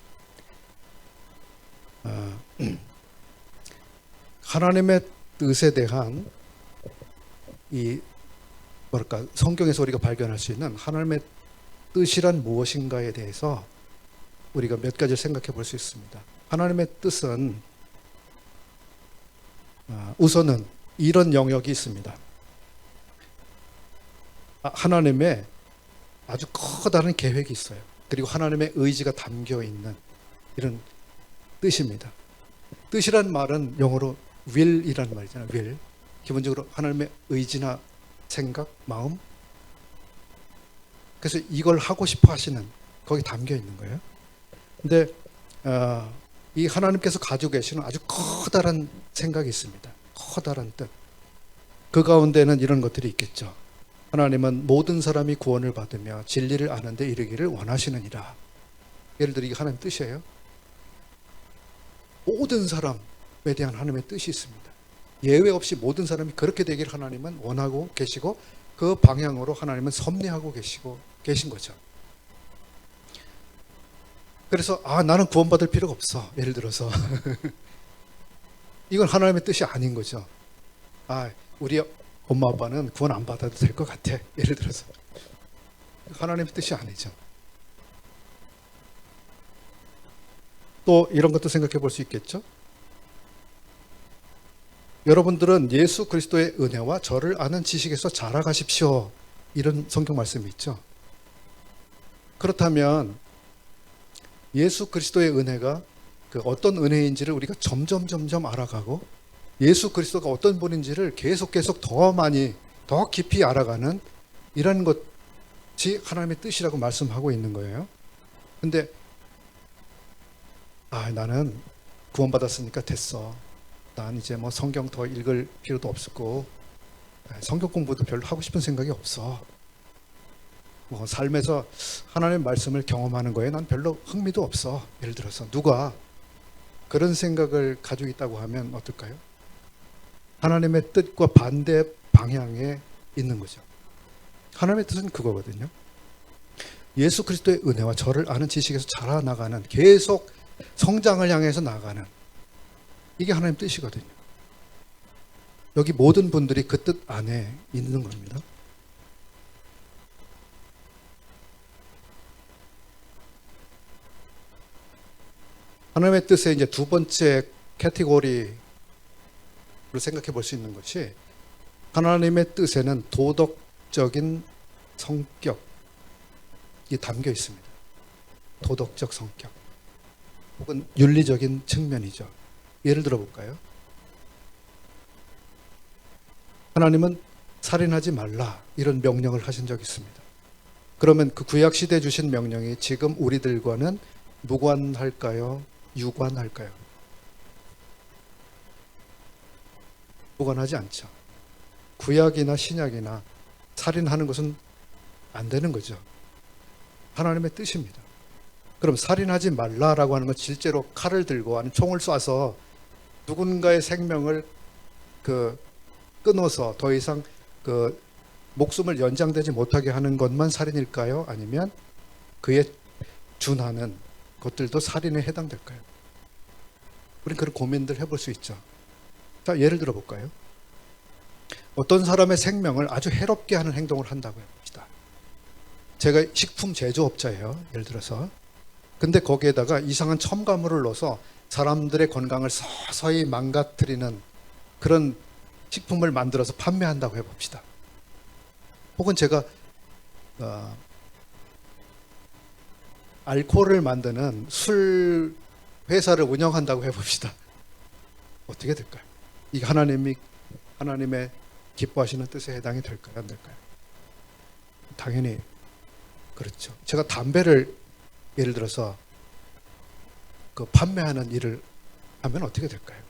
하나님의 뜻에 대한 성경에서 우리가 발견할 수 있는 하나님의 뜻이란 무엇인가에 대해서 우리가 몇 가지를 생각해 볼 수 있습니다. 하나님의 뜻은 우선은 이런 영역이 있습니다. 하나님의 아주 커다란 계획이 있어요. 그리고 하나님의 의지가 담겨 있는 이런 뜻입니다. 뜻이란 말은 영어로 will이라는 말이잖아요. will. 기본적으로 하나님의 의지나 생각, 마음. 그래서 이걸 하고 싶어 하시는, 거기 담겨 있는 거예요. 근데 이 하나님께서 가지고 계시는 아주 커다란 생각이 있습니다. 커다란 뜻. 그 가운데는 이런 것들이 있겠죠. 하나님은 모든 사람이 구원을 받으며 진리를 아는 데 이르기를 원하시느니라. 예를 들어 이게 하나님의 뜻이에요. 모든 사람에 대한 하나님의 뜻이 있습니다. 예외 없이 모든 사람이 그렇게 되기를 하나님은 원하고 계시고 그 방향으로 하나님은 섭리하고 계신 거죠. 그래서 나는 구원받을 필요가 없어. 예를 들어서 이건 하나님의 뜻이 아닌 거죠. 우리 엄마 아빠는 구원 안 받아도 될 것 같아. 예를 들어서 하나님의 뜻이 아니죠. 또 이런 것도 생각해 볼 수 있겠죠. 여러분들은 예수 그리스도의 은혜와 저를 아는 지식에서 자라가십시오. 이런 성경 말씀이 있죠. 그렇다면 예수 그리스도의 은혜가 그 어떤 은혜인지를 우리가 점점 알아가고 예수 그리스도가 어떤 분인지를 계속 더 많이 더 깊이 알아가는 이런 것이 하나님의 뜻이라고 말씀하고 있는 거예요. 근데 나는 구원받았으니까 됐어. 난 이제 뭐 성경 더 읽을 필요도 없었고 성경 공부도 별로 하고 싶은 생각이 없어. 뭐 삶에서 하나님의 말씀을 경험하는 거에 난 별로 흥미도 없어. 예를 들어서 누가 그런 생각을 가지고 있다고 하면 어떨까요? 하나님의 뜻과 반대 방향에 있는 거죠. 하나님의 뜻은 그거거든요. 예수 그리스도의 은혜와 저를 아는 지식에서 자라나가는, 계속 성장을 향해서 나가는, 이게 하나님 뜻이거든요. 여기 모든 분들이 그 뜻 안에 있는 겁니다. 하나님의 뜻의 이제 두 번째 카테고리로 생각해 볼 수 있는 것이, 하나님의 뜻에는 도덕적인 성격이 담겨 있습니다. 도덕적 성격 혹은 윤리적인 측면이죠. 예를 들어 볼까요? 하나님은 살인하지 말라 이런 명령을 하신 적이 있습니다. 그러면 그 구약 시대에 주신 명령이 지금 우리들과는 무관할까요? 유관할까요? 무관하지 않죠. 구약이나 신약이나 살인하는 것은 안 되는 거죠. 하나님의 뜻입니다. 그럼 살인하지 말라라고 하는 건 실제로 칼을 들고 아니면 총을 쏴서 누군가의 생명을 끊어서 더 이상 목숨을 연장되지 못하게 하는 것만 살인일까요? 아니면 그에 준하는 것들도 살인에 해당될까요? 우리는 그런 고민들 해볼 수 있죠. 자, 예를 들어 볼까요? 어떤 사람의 생명을 아주 해롭게 하는 행동을 한다고 해봅시다. 제가 식품 제조업자예요. 예를 들어서. 근데 거기에다가 이상한 첨가물을 넣어서 사람들의 건강을 서서히 망가뜨리는 그런 식품을 만들어서 판매한다고 해봅시다. 혹은 제가 알코올을 만드는 술 회사를 운영한다고 해봅시다. 어떻게 될까요? 이게 하나님의 기뻐하시는 뜻에 해당이 될까요? 안 될까요? 당연히 그렇죠. 제가 담배를 예를 들어서 판매하는 일을 하면 어떻게 될까요?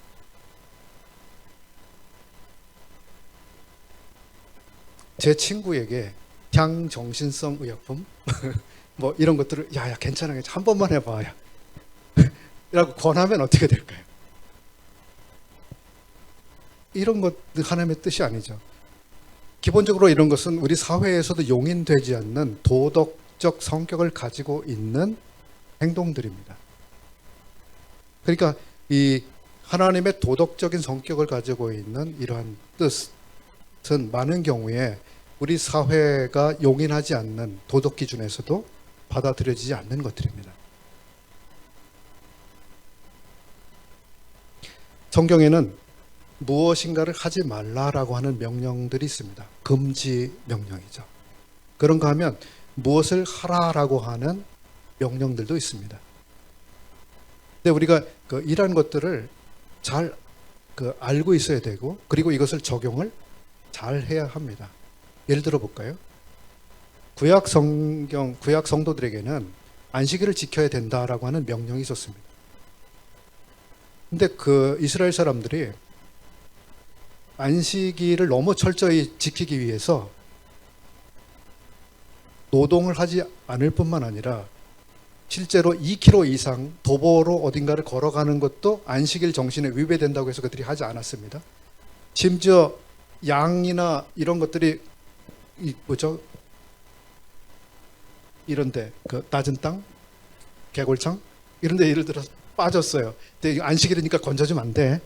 제 친구에게 향정신성 의약품 뭐 이런 것들을 야야 괜찮아 한 번만 해봐 야 라고 권하면 어떻게 될까요? 이런 것도 하나님의 뜻이 아니죠. 기본적으로 이런 것은 우리 사회에서도 용인되지 않는 도덕적 성격을 가지고 있는 행동들입니다. 그러니까 이 하나님의 도덕적인 성격을 가지고 있는 이러한 뜻은 많은 경우에 우리 사회가 용인하지 않는 도덕 기준에서도 받아들여지지 않는 것들입니다. 성경에는 무엇인가를 하지 말라라고 하는 명령들이 있습니다. 금지 명령이죠. 그런가 하면 무엇을 하라라고 하는 명령들도 있습니다. 근데 우리가 이러한 것들을 잘 알고 있어야 되고, 그리고 이것을 적용을 잘 해야 합니다. 예를 들어 볼까요? 구약 성도들에게는 안식일을 지켜야 된다라고 하는 명령이 있었습니다. 근데 이스라엘 사람들이 안식일을 너무 철저히 지키기 위해서 노동을 하지 않을 뿐만 아니라 실제로 2km 이상 도보로 어딘가를 걸어가는 것도 안식일 정신에 위배된다고 해서 그들이 하지 않았습니다. 심지어 양이나 이런 것들이 이런데 낮은 땅, 개골창 이런데 예를 들어서 빠졌어요. 근데 안식일이니까 건져주면 안 돼.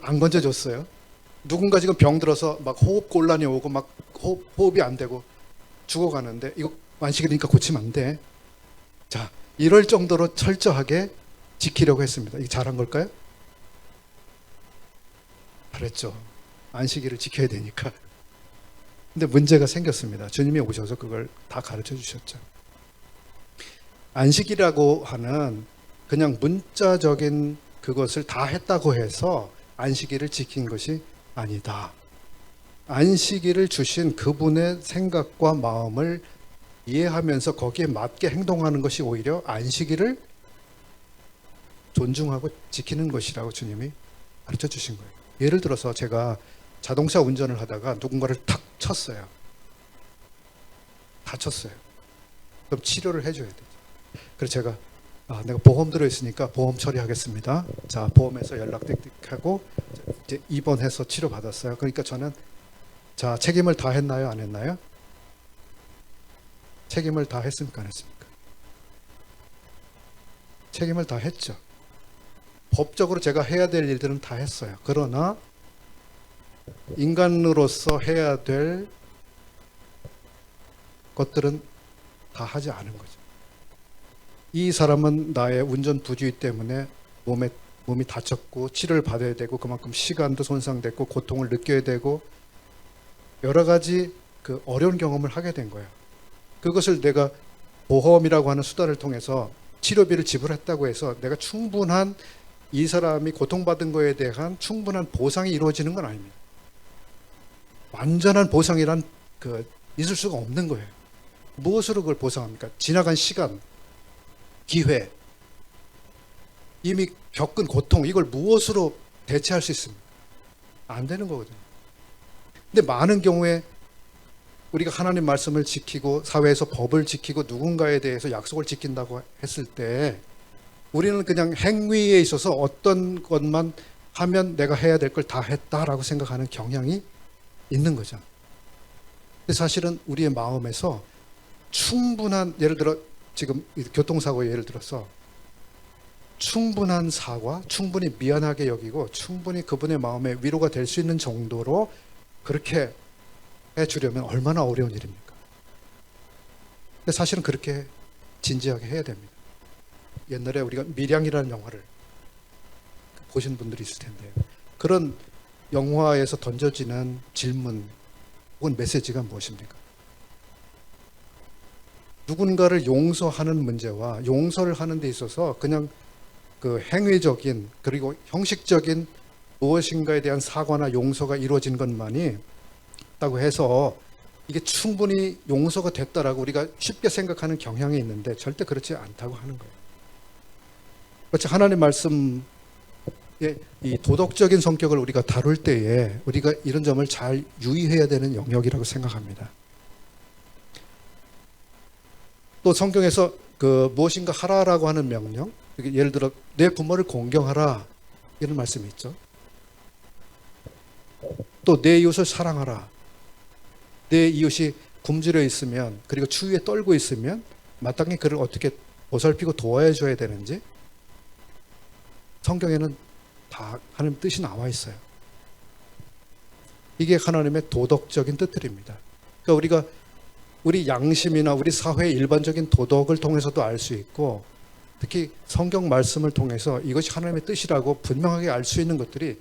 안 건져줬어요. 누군가 지금 병 들어서 막 호흡 곤란이 오고 막 호흡이 안 되고 죽어가는데 이거 안식일이니까 고치면 안 돼. 자, 이럴 정도로 철저하게 지키려고 했습니다. 이게 잘한 걸까요? 잘했죠. 안식일을 지켜야 되니까. 근데 문제가 생겼습니다. 주님이 오셔서 그걸 다 가르쳐 주셨죠. 안식이라고 하는 그냥 문자적인 그것을 다 했다고 해서 안식일을 지킨 것이 아니다. 안식일을 주신 그분의 생각과 마음을 이해하면서 거기에 맞게 행동하는 것이 오히려 안식일을 존중하고 지키는 것이라고 주님이 가르쳐 주신 거예요. 예를 들어서 제가 자동차 운전을 하다가 누군가를 탁 쳤어요. 다쳤어요. 그럼 치료를 해줘야 되죠. 그래서 제가 내가 보험 들어있으니까 보험 처리하겠습니다. 자, 보험에서 연락 띡띡하고 이제 입원해서 치료받았어요. 그러니까 저는 자, 책임을 다 했나요? 안 했나요? 책임을 다 했습니까? 안 했습니까? 책임을 다 했죠. 법적으로 제가 해야 될 일들은 다 했어요. 그러나 인간으로서 해야 될 것들은 다 하지 않은 거죠. 이 사람은 나의 운전 부주의 때문에 몸이 다쳤고 치료를 받아야 되고 그만큼 시간도 손상됐고 고통을 느껴야 되고 여러 가지 그 어려운 경험을 하게 된 거예요. 그것을 내가 보험이라고 하는 수단을 통해서 치료비를 지불했다고 해서 내가 충분한 이 사람이 고통받은 거에 대한 충분한 보상이 이루어지는 건 아닙니다. 완전한 보상이란 있을 수가 없는 거예요. 무엇으로 그걸 보상합니까? 지나간 시간, 기회, 이미 겪은 고통, 이걸 무엇으로 대체할 수 있습니까? 안 되는 거거든요. 근데 많은 경우에 우리가 하나님 말씀을 지키고 사회에서 법을 지키고 누군가에 대해서 약속을 지킨다고 했을 때 우리는 그냥 행위에 있어서 어떤 것만 하면 내가 해야 될 걸 다 했다라고 생각하는 경향이 있는 거죠. 근데 사실은 우리의 마음에서 충분한, 예를 들어 지금 교통사고 예를 들어서 충분한 사과, 충분히 미안하게 여기고 충분히 그분의 마음에 위로가 될 수 있는 정도로 그렇게 해주려면 얼마나 어려운 일입니까? 근데 사실은 그렇게 진지하게 해야 됩니다. 옛날에 우리가 밀양이라는 영화를 보신 분들이 있을 텐데요. 그런 영화에서 던져지는 질문 혹은 메시지가 무엇입니까? 누군가를 용서하는 문제와 용서를 하는 데 있어서 그냥 그 행위적인 그리고 형식적인 무엇인가에 대한 사과나 용서가 이루어진 것만이 있다고 해서 이게 충분히 용서가 됐다라고 우리가 쉽게 생각하는 경향이 있는데 절대 그렇지 않다고 하는 거예요. 그렇지, 하나님 말씀의 이 도덕적인 성격을 우리가 다룰 때에 우리가 이런 점을 잘 유의해야 되는 영역이라고 생각합니다. 또 성경에서 그 무엇인가 하라라고 하는 명령, 예를 들어 내 부모를 공경하라 이런 말씀이 있죠. 또 내 이웃을 사랑하라. 내 이웃이 굶주려 있으면 그리고 추위에 떨고 있으면 마땅히 그를 어떻게 보살피고 도와야 줘야 되는지 성경에는 다 하나님 뜻이 나와 있어요. 이게 하나님의 도덕적인 뜻들입니다. 그러니까 우리 양심이나 우리 사회의 일반적인 도덕을 통해서도 알 수 있고 특히 성경 말씀을 통해서 이것이 하나님의 뜻이라고 분명하게 알 수 있는 것들이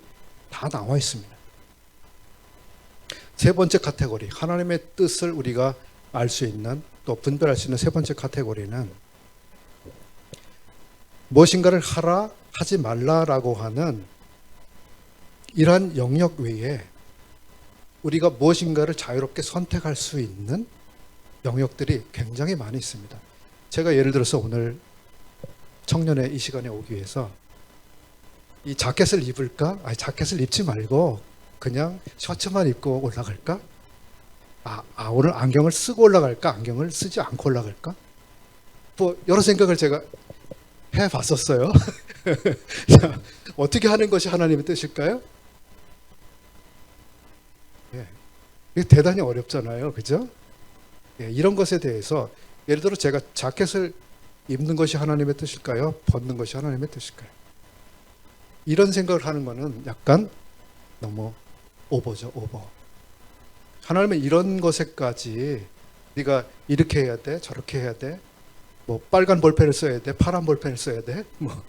다 나와 있습니다. 세 번째 카테고리, 하나님의 뜻을 우리가 알 수 있는 또 분별할 수 있는 세 번째 카테고리는 무엇인가를 하라, 하지 말라라고 하는 이러한 영역 외에 우리가 무엇인가를 자유롭게 선택할 수 있는 영역들이 굉장히 많이 있습니다. 제가 예를 들어서 오늘 청년의 이 시간에 오기 위해서 이 자켓을 입을까? 아니, 자켓을 입지 말고 그냥 셔츠만 입고 올라갈까? 오늘 안경을 쓰고 올라갈까? 안경을 쓰지 않고 올라갈까? 뭐 여러 생각을 제가 해봤었어요. 자, 어떻게 하는 것이 하나님의 뜻일까요? 이게 대단히 어렵잖아요. 그죠? 이런 것에 대해서 예를 들어 제가 자켓을 입는 것이 하나님의 뜻일까요? 벗는 것이 하나님의 뜻일까요? 이런 생각을 하는 것은 약간 너무 오버죠, 오버. 하나님은 이런 것에까지 네가 이렇게 해야 돼, 저렇게 해야 돼, 뭐 빨간 볼펜을 써야 돼, 파란 볼펜을 써야 돼, 뭐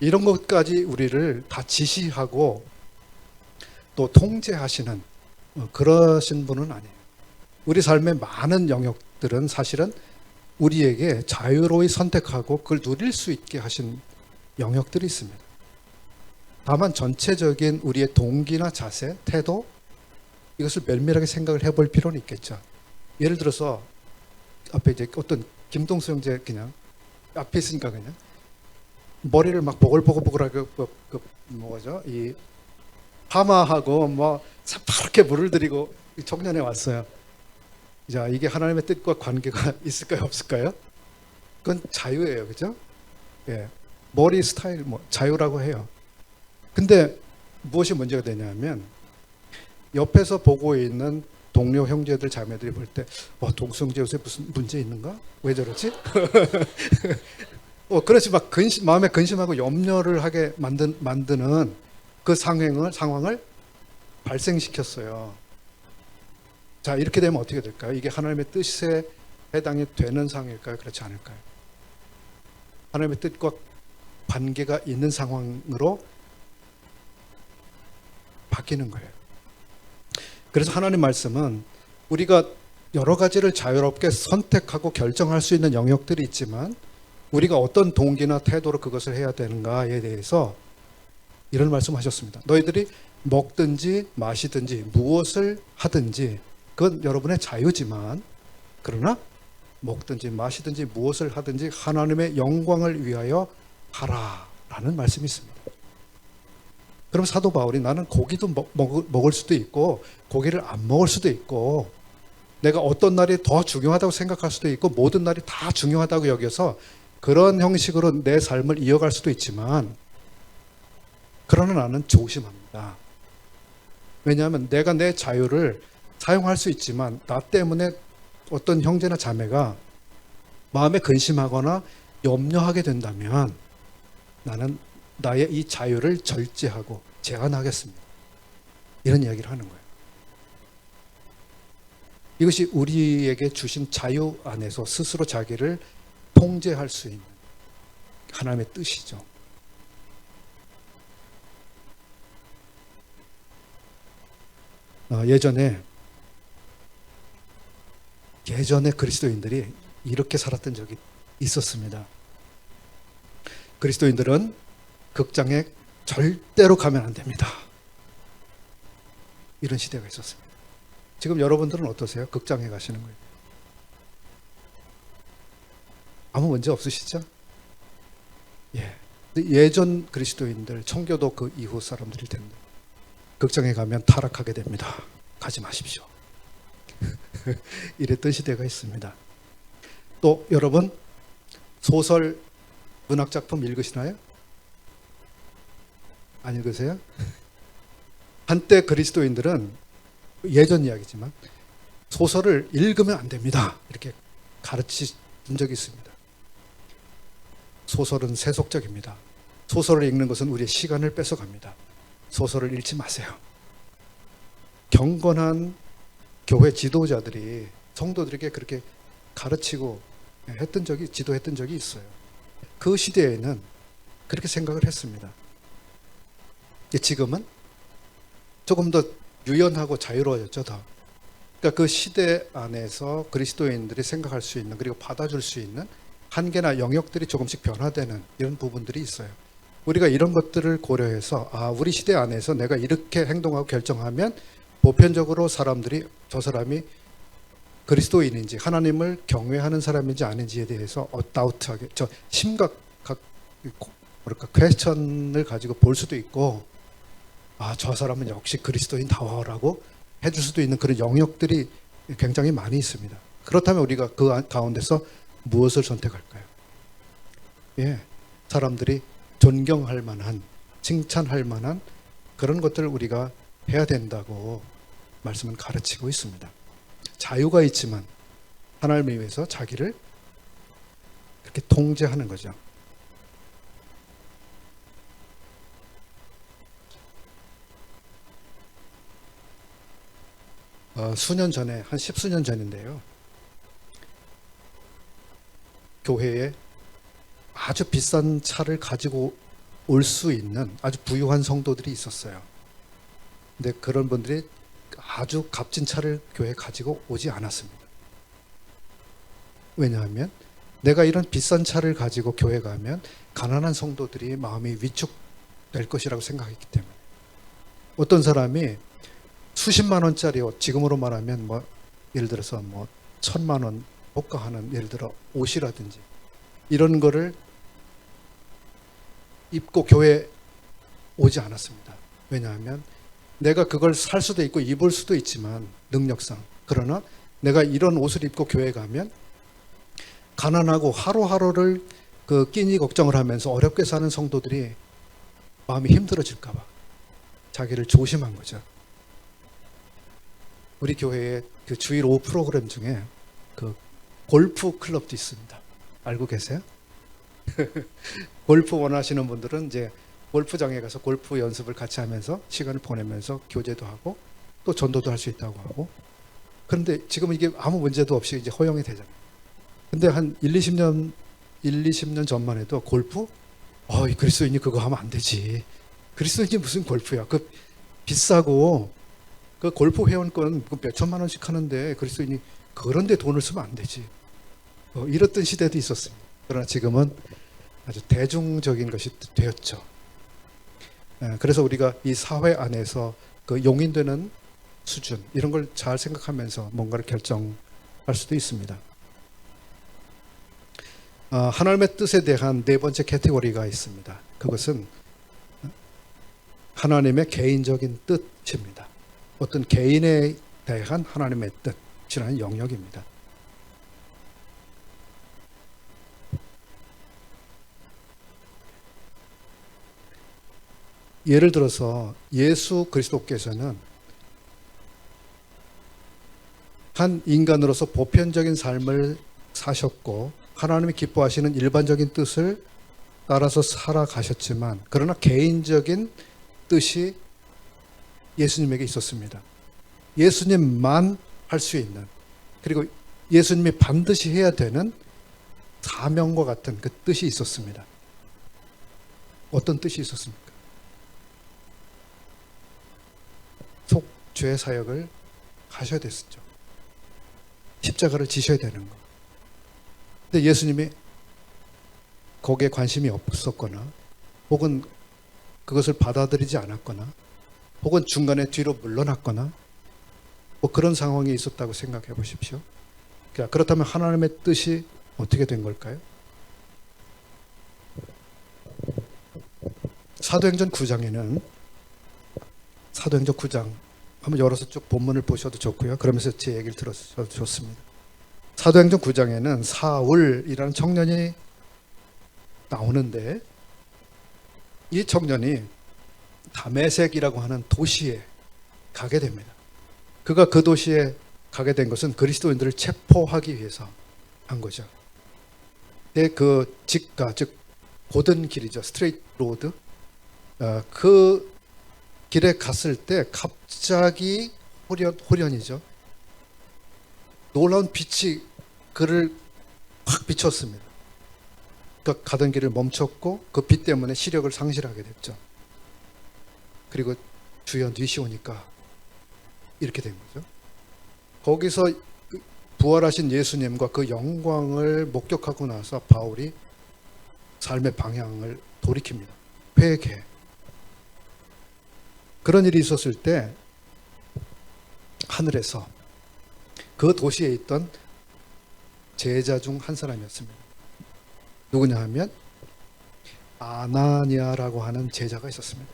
이런 것까지 우리를 다 지시하고 또 통제하시는 그러신 분은 아니에요. 우리 삶의 많은 영역들은 사실은 우리에게 자유로이 선택하고 그걸 누릴 수 있게 하신 영역들이 있습니다. 다만 전체적인 우리의 동기나 자세, 태도 이것을 면밀하게 생각을 해볼 필요는 있겠죠. 예를 들어서 앞에 이제 어떤 김동수 형제 그냥 앞에 있으니까 그냥 머리를 막 보글보글보글하게 뭐죠? 이 파마하고 뭐 새파랗게 물을 들이고 청년에 왔어요. 자, 이게 하나님의 뜻과 관계가 있을까요, 없을까요? 그건 자유예요, 그죠? 예, 머리 스타일 뭐 자유라고 해요. 근데 무엇이 문제가 되냐면 옆에서 보고 있는 동료 형제들 자매들이 볼 때, 동성제 요새 무슨 문제 있는가? 왜 저러지? 그래서 막 마음에 근심하고 염려를 하게 만드는 그 상황을 발생시켰어요. 자, 이렇게 되면 어떻게 될까요? 이게 하나님의 뜻에 해당이 되는 상황일까요? 그렇지 않을까요? 하나님의 뜻과 관계가 있는 상황으로 바뀌는 거예요. 그래서 하나님 말씀은 우리가 여러 가지를 자유롭게 선택하고 결정할 수 있는 영역들이 있지만 우리가 어떤 동기나 태도로 그것을 해야 되는가에 대해서 이런 말씀하셨습니다. 너희들이 먹든지 마시든지 무엇을 하든지 그건 여러분의 자유지만 그러나 먹든지 마시든지 무엇을 하든지 하나님의 영광을 위하여 하라라는 말씀이 있습니다. 그럼 사도 바울이 나는 고기도 먹을 수도 있고 고기를 안 먹을 수도 있고 내가 어떤 날이 더 중요하다고 생각할 수도 있고 모든 날이 다 중요하다고 여겨서 그런 형식으로 내 삶을 이어갈 수도 있지만 그러나 나는 조심합니다. 왜냐하면 내가 내 자유를 사용할 수 있지만 나 때문에 어떤 형제나 자매가 마음에 근심하거나 염려하게 된다면 나는 나의 이 자유를 절제하고 제한하겠습니다. 이런 이야기를 하는 거예요. 이것이 우리에게 주신 자유 안에서 스스로 자기를 통제할 수 있는 하나님의 뜻이죠. 예전에 그리스도인들이 이렇게 살았던 적이 있었습니다. 그리스도인들은 극장에 절대로 가면 안 됩니다. 이런 시대가 있었습니다. 지금 여러분들은 어떠세요? 극장에 가시는 거예요? 아무 문제 없으시죠? 예. 예전 그리스도인들, 청교도 그 이후 사람들일 텐데 극장에 가면 타락하게 됩니다. 가지 마십시오. 이랬던 시대가 있습니다. 또 여러분 소설, 문학작품 읽으시나요? 안 읽으세요? 한때 그리스도인들은 예전 이야기지만 소설을 읽으면 안 됩니다. 이렇게 가르친 적이 있습니다. 소설은 세속적입니다. 소설을 읽는 것은 우리의 시간을 뺏어갑니다. 소설을 읽지 마세요. 경건한 교회 지도자들이 성도들에게 그렇게 가르치고 지도했던 적이 있어요. 그 시대에는 그렇게 생각을 했습니다. 지금은 조금 더 유연하고 자유로워졌죠, 더. 그러니까 그 시대 안에서 그리스도인들이 생각할 수 있는 그리고 받아줄 수 있는 한계나 영역들이 조금씩 변화되는 이런 부분들이 있어요. 우리가 이런 것들을 고려해서 우리 시대 안에서 내가 이렇게 행동하고 결정하면 보편적으로 사람들이 저 사람이 그리스도인인지 하나님을 경외하는 사람인지 아닌지에 대해서 다우트하게 퀘스천을 가지고 볼 수도 있고 저 사람은 역시 그리스도인다워라고 해줄 수도 있는 그런 영역들이 굉장히 많이 있습니다. 그렇다면 우리가 그 가운데서 무엇을 선택할까요? 예, 사람들이 존경할 만한, 칭찬할 만한 그런 것들을 우리가 해야 된다고 말씀은 가르치고 있습니다. 자유가 있지만 하나님을 위해서 자기를 그렇게 통제하는 거죠. 수년 전에, 한 10수년 전인데요. 교회에 아주 비싼 차를 가지고 올 수 있는 아주 부유한 성도들이 있었어요. 근데 그런 분들이 아주 값진 차를 교회에 가지고 오지 않았습니다. 왜냐하면 내가 이런 비싼 차를 가지고 교회 가면 가난한 성도들이 마음이 위축될 것이라고 생각했기 때문에 어떤 사람이 수십만 원짜리 옷, 지금으로 말하면 예를 들어서 1,000만 원 호가하는 예를 들어 옷이라든지 이런 거를 입고 교회 오지 않았습니다. 왜냐하면 내가 그걸 살 수도 있고 입을 수도 있지만 능력상, 그러나 내가 이런 옷을 입고 교회 가면 가난하고 하루하루를 그 끼니 걱정을 하면서 어렵게 사는 성도들이 마음이 힘들어질까 봐 자기를 조심한 거죠. 우리 교회에 그 주일 오후 프로그램 중에 그 골프 클럽도 있습니다. 알고 계세요? 골프 원하시는 분들은 이제 골프장에 가서 골프 연습을 같이 하면서 시간을 보내면서 교제도 하고 또 전도도 할 수 있다고 하고. 그런데 지금 이게 아무 문제도 없이 이제 허용이 되잖아요. 근데 한 1, 20년 전만 해도 골프? 이 그리스도인이 그거 하면 안 되지. 그리스도인이 무슨 골프야. 그 비싸고 그 골프 회원권 몇 천만 원씩 하는데 그리스도인이 그런 데 돈을 쓰면 안 되지. 이랬던 시대도 있었습니다. 그러나 지금은 아주 대중적인 것이 되었죠. 그래서 우리가 이 사회 안에서 그 용인되는 수준 이런 걸 잘 생각하면서 뭔가를 결정할 수도 있습니다. 하나님의 뜻에 대한 네 번째 카테고리가 있습니다. 그것은 하나님의 개인적인 뜻입니다. 어떤 개인에 대한 하나님의 뜻이라는 영역입니다. 예를 들어서 예수 그리스도께서는 한 인간으로서 보편적인 삶을 사셨고 하나님이 기뻐하시는 일반적인 뜻을 따라서 살아가셨지만 그러나 개인적인 뜻이 예수님에게 있었습니다. 예수님만 할 수 있는, 그리고 예수님이 반드시 해야 되는 사명과 같은 그 뜻이 있었습니다. 어떤 뜻이 있었습니까? 속죄 사역을 하셔야 됐었죠. 십자가를 지셔야 되는 거. 근데 예수님이 거기에 관심이 없었거나 혹은 그것을 받아들이지 않았거나 혹은 중간에 뒤로 물러났거나 뭐 그런 상황이 있었다고 생각해 보십시오. 그렇다면 하나님의 뜻이 어떻게 된 걸까요? 사도행전 9장에는 사도행전 9장 한번 열어서 쭉 본문을 보셔도 좋고요. 그러면서 제 얘기를 들어주셔도 좋습니다. 사도행전 9장에는 사울이라는 청년이 나오는데 이 청년이 다메섹이라고 하는 도시에 가게 됩니다. 그가 그 도시에 가게 된 것은 그리스도인들을 체포하기 위해서 한 거죠. 그 직가, 즉 고든 길이죠. 스트레이트 로드. 그 길에 갔을 때 갑자기 호련이죠. 놀라운 빛이 그를 확 비췄습니다. 그 가던 길을 멈췄고 그 빛 때문에 시력을 상실하게 됐죠. 그리고 주여 뉘시오니까 이렇게 된 거죠. 거기서 부활하신 예수님과 그 영광을 목격하고 나서 바울이 삶의 방향을 돌이킵니다. 회개. 그런 일이 있었을 때 하늘에서 그 도시에 있던 제자 중 한 사람이었습니다. 누구냐 하면 아나니아라고 하는 제자가 있었습니다.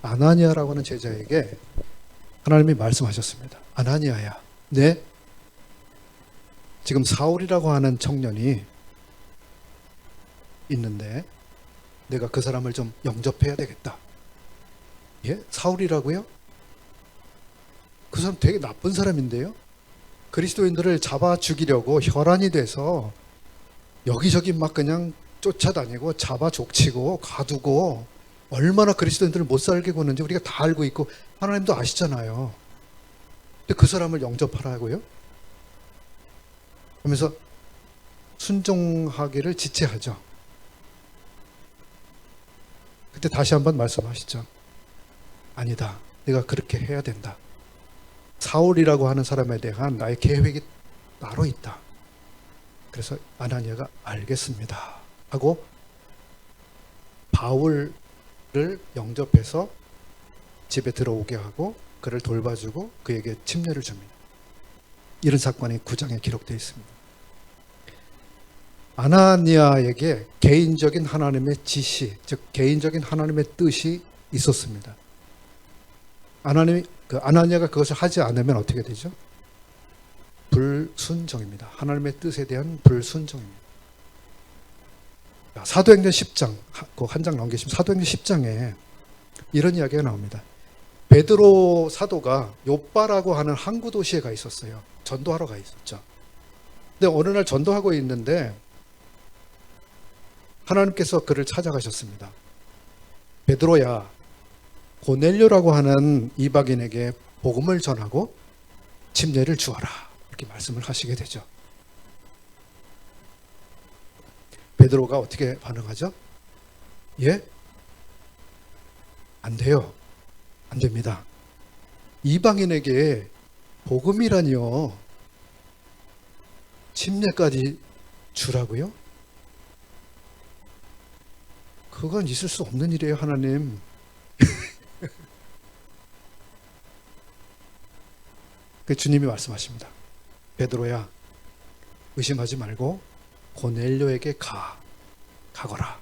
아나니아라고 하는 제자에게 하나님이 말씀하셨습니다. 아나니아야, 네? 지금 사울이라고 하는 청년이 있는데 내가 그 사람을 좀 영접해야 되겠다. 예? 사울이라고요? 그 사람 되게 나쁜 사람인데요? 그리스도인들을 잡아 죽이려고 혈안이 돼서 여기저기 막 그냥 쫓아다니고 잡아 족치고 가두고 얼마나 그리스도인들을 못 살게 구는지 우리가 다 알고 있고 하나님도 아시잖아요. 근데 그 사람을 영접하라고요? 그러면서 순종하기를 지체하죠. 그때 다시 한번 말씀하시죠. 아니다. 내가 그렇게 해야 된다. 사울이라고 하는 사람에 대한 나의 계획이 따로 있다. 그래서 아나니아가 알겠습니다 하고 바울을 영접해서 집에 들어오게 하고 그를 돌봐주고 그에게 침례를 줍니다. 이런 사건이 9장에 기록되어 있습니다. 아나니아에게 개인적인 하나님의 지시, 즉 개인적인 하나님의 뜻이 있었습니다. 아나니아가 그것을 하지 않으면 어떻게 되죠? 불순종입니다. 하나님의 뜻에 대한 불순종입니다. 사도행전 10장, 그 한 장 넘기시면 사도행전 10장에 이런 이야기가 나옵니다. 베드로 사도가 요빠라고 하는 항구 도시에 가 있었어요. 전도하러 가 있었죠. 근데 어느 날 전도하고 있는데 하나님께서 그를 찾아가셨습니다. 베드로야, 고넬료라고 하는 이방인에게 복음을 전하고 침례를 주어라. 이렇게 말씀을 하시게 되죠. 베드로가 어떻게 반응하죠? 예? 안 돼요. 안 됩니다. 이방인에게 복음이라니요. 침례까지 주라고요? 그건 있을 수 없는 일이에요, 하나님. 주님이 말씀하십니다. 베드로야, 의심하지 말고 고넬료에게 가거라.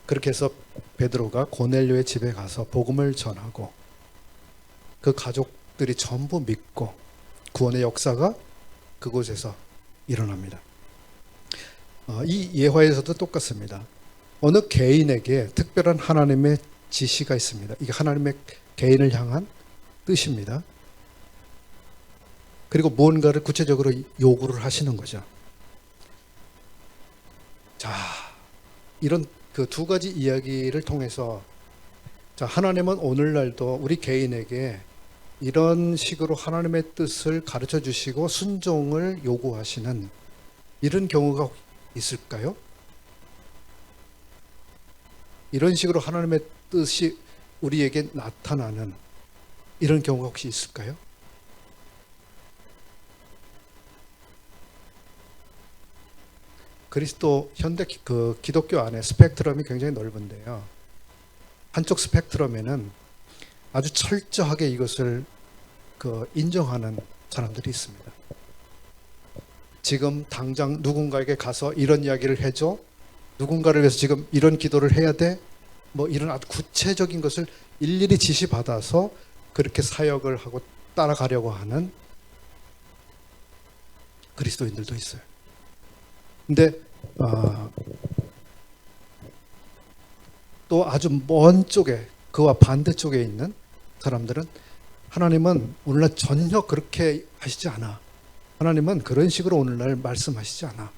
그렇게 해서 베드로가 고넬료의 집에 가서 복음을 전하고 그 가족들이 전부 믿고 구원의 역사가 그곳에서 일어납니다. 이 예화에서도 똑같습니다. 어느 개인에게 특별한 하나님의 지시가 있습니다. 이게 하나님의 개인을 향한 뜻입니다. 그리고 무언가를 구체적으로 요구를 하시는 거죠. 자, 이런 그 두 가지 이야기를 통해서 자, 하나님은 오늘날도 우리 개인에게 이런 식으로 하나님의 뜻을 가르쳐 주시고 순종을 요구하시는 이런 경우가 있을까요? 이런 식으로 하나님의 뜻이 우리에게 나타나는 이런 경우가 혹시 있을까요? 그리스도 현대 기독교 안에 스펙트럼이 굉장히 넓은데요. 한쪽 스펙트럼에는 아주 철저하게 이것을 인정하는 사람들이 있습니다. 지금 당장 누군가에게 가서 이런 이야기를 해줘. 누군가를 위해서 지금 이런 기도를 해야 돼. 뭐 이런 아주 구체적인 것을 일일이 지시받아서 그렇게 사역을 하고 따라가려고 하는 그리스도인들도 있어요. 근데 또 아주 먼 쪽에 그와 반대쪽에 있는 사람들은 하나님은 오늘날 전혀 그렇게 하시지 않아. 하나님은 그런 식으로 오늘날 말씀하시지 않아.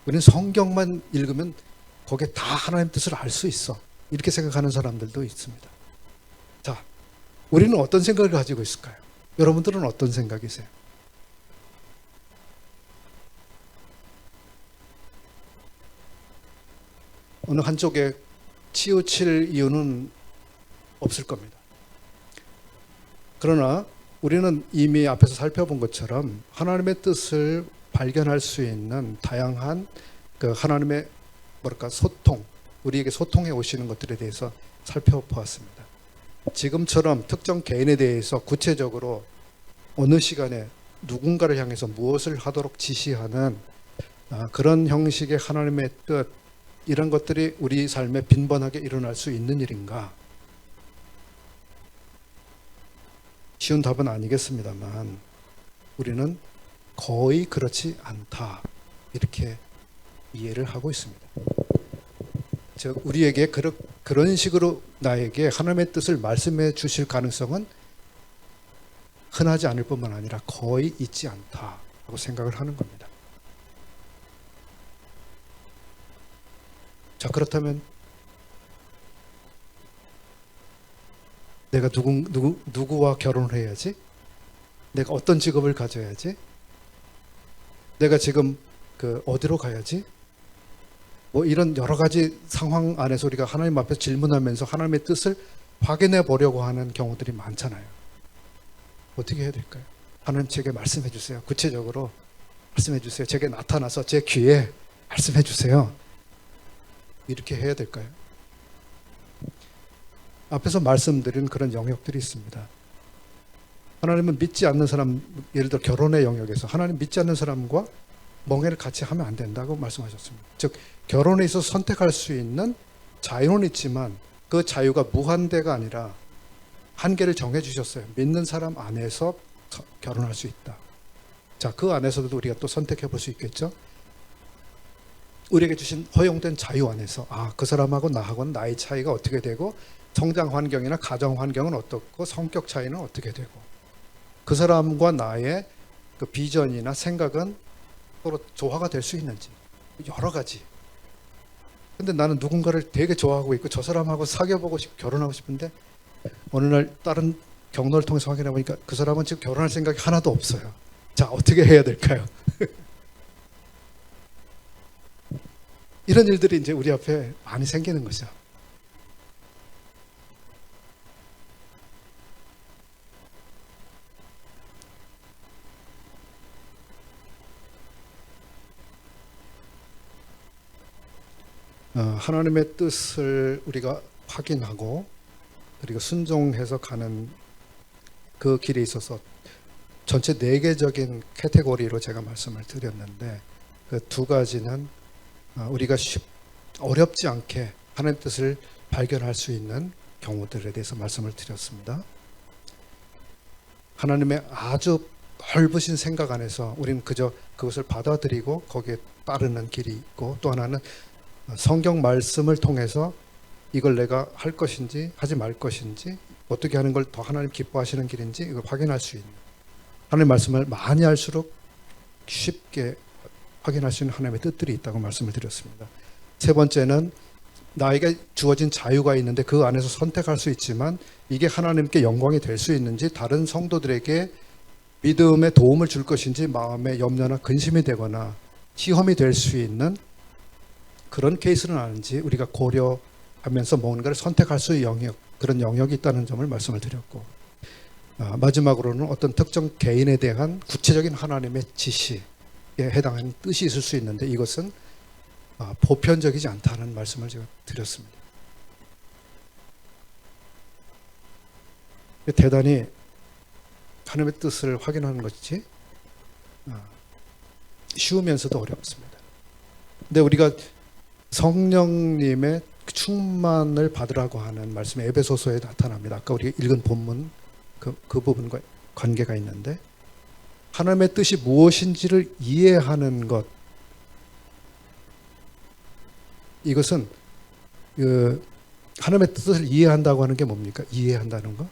우리는 성경만 읽으면 거기에 다 하나님 뜻을 알 수 있어. 이렇게 생각하는 사람들도 있습니다. 자, 우리는 어떤 생각을 가지고 있을까요? 여러분들은 어떤 생각이세요? 어느 한쪽에 치우칠 이유는 없을 겁니다. 그러나 우리는 이미 앞에서 살펴본 것처럼 하나님의 뜻을 발견할 수 있는 다양한 하나님의 소통, 우리에게 소통해 오시는 것들에 대해서 살펴보았습니다. 지금처럼 특정 개인에 대해서 구체적으로 어느 시간에 누군가를 향해서 무엇을 하도록 지시하는 그런 형식의 하나님의 뜻, 이런 것들이 우리 삶에 빈번하게 일어날 수 있는 일인가? 쉬운 답은 아니겠습니다만 우리는 거의 그렇지 않다, 이렇게 이해를 하고 있습니다. 즉 우리에게 그런 식으로 나에게 하나님의 뜻을 말씀해 주실 가능성은 흔하지 않을 뿐만 아니라 거의 있지 않다고 생각을 하는 겁니다. 자, 그렇다면 내가 누구와 결혼을 해야지? 내가 어떤 직업을 가져야지? 내가 지금 어디로 가야지? 뭐 이런 여러 가지 상황 안에서 우리가 하나님 앞에서 질문하면서 하나님의 뜻을 확인해 보려고 하는 경우들이 많잖아요. 어떻게 해야 될까요? 하나님 제게 말씀해 주세요. 구체적으로 말씀해 주세요. 제게 나타나서 제 귀에 말씀해 주세요. 이렇게 해야 될까요? 앞에서 말씀드린 그런 영역들이 있습니다. 하나님은 믿지 않는 사람, 예를 들어 결혼의 영역에서 하나님 믿지 않는 사람과 멍해를 같이 하면 안 된다고 말씀하셨습니다. 즉 결혼에 있어서 선택할 수 있는 자유는 있지만 그 자유가 무한대가 아니라 한계를 정해 주셨어요. 믿는 사람 안에서 결혼할 수 있다. 자, 그 안에서도 우리가 또 선택해 볼 수 있겠죠. 우리에게 주신 허용된 자유 안에서 그 사람하고 나하고는 나이 차이가 어떻게 되고 성장 환경이나 가정 환경은 어떻고 성격 차이는 어떻게 되고 그 사람과 나의 그 비전이나 생각은 서로 조화가 될 수 있는지 여러 가지. 근데 나는 누군가를 되게 좋아하고 있고 저 사람하고 사귀어보고 싶고 결혼하고 싶은데 어느 날 다른 경로를 통해서 확인해 보니까 그 사람은 지금 결혼할 생각이 하나도 없어요. 자, 어떻게 해야 될까요? 이런 일들이 이제 우리 앞에 많이 생기는 거죠. 하나님의 뜻을 우리가 확인하고 그리고 순종해서 가는 그 길에 있어서 전체 4개적인 카테고리로 제가 말씀을 드렸는데 그 2가지는 우리가 어렵지 않게 하나님의 뜻을 발견할 수 있는 경우들에 대해서 말씀을 드렸습니다. 하나님의 아주 넓으신 생각 안에서 우리는 그저 그것을 받아들이고 거기에 따르는 길이 있고 또 하나는 성경 말씀을 통해서 이걸 내가 할 것인지 하지 말 것인지 어떻게 하는 걸 더 하나님 기뻐하시는 길인지 이걸 확인할 수 있는 하나님의 말씀을 많이 할수록 쉽게 확인할 수 있는 하나님의 뜻들이 있다고 말씀을 드렸습니다. 3번째는 나에게 주어진 자유가 있는데 그 안에서 선택할 수 있지만 이게 하나님께 영광이 될 수 있는지 다른 성도들에게 믿음에 도움을 줄 것인지 마음에 염려나 근심이 되거나 시험이 될 수 있는 그런 케이스는 아닌지 우리가 고려하면서 뭔가를 선택할 수 있는 그런 영역이 있다는 점을 말씀을 드렸고 마지막으로는 어떤 특정 개인에 대한 구체적인 하나님의 지시에 해당하는 뜻이 있을 수 있는데 이것은 보편적이지 않다는 말씀을 제가 드렸습니다. 대단히 하나님의 뜻을 확인하는 것이 쉬우면서도 어렵습니다. 근데 우리가 성령님의 충만을 받으라고 하는 말씀이 에베소서에 나타납니다. 아까 우리가 읽은 본문 그 부분과 관계가 있는데 하나님의 뜻이 무엇인지를 이해하는 것 이것은 하나님의 뜻을 이해한다고 하는 게 뭡니까? 이해한다는 거?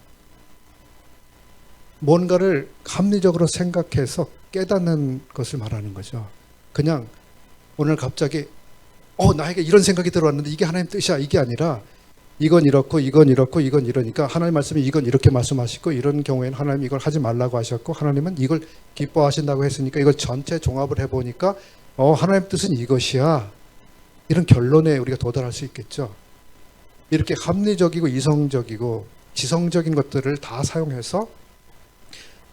뭔가를 합리적으로 생각해서 깨닫는 것을 말하는 거죠. 그냥 오늘 갑자기 나에게 이런 생각이 들어왔는데 이게 하나님 뜻이야 이게 아니라 이건 이렇고 이건 이렇고 이건 이러니까 하나님 말씀이 이건 이렇게 말씀하시고 이런 경우에는 하나님 이걸 하지 말라고 하셨고 하나님은 이걸 기뻐하신다고 했으니까 이걸 전체 종합을 해보니까 하나님 뜻은 이것이야 이런 결론에 우리가 도달할 수 있겠죠. 이렇게 합리적이고 이성적이고 지성적인 것들을 다 사용해서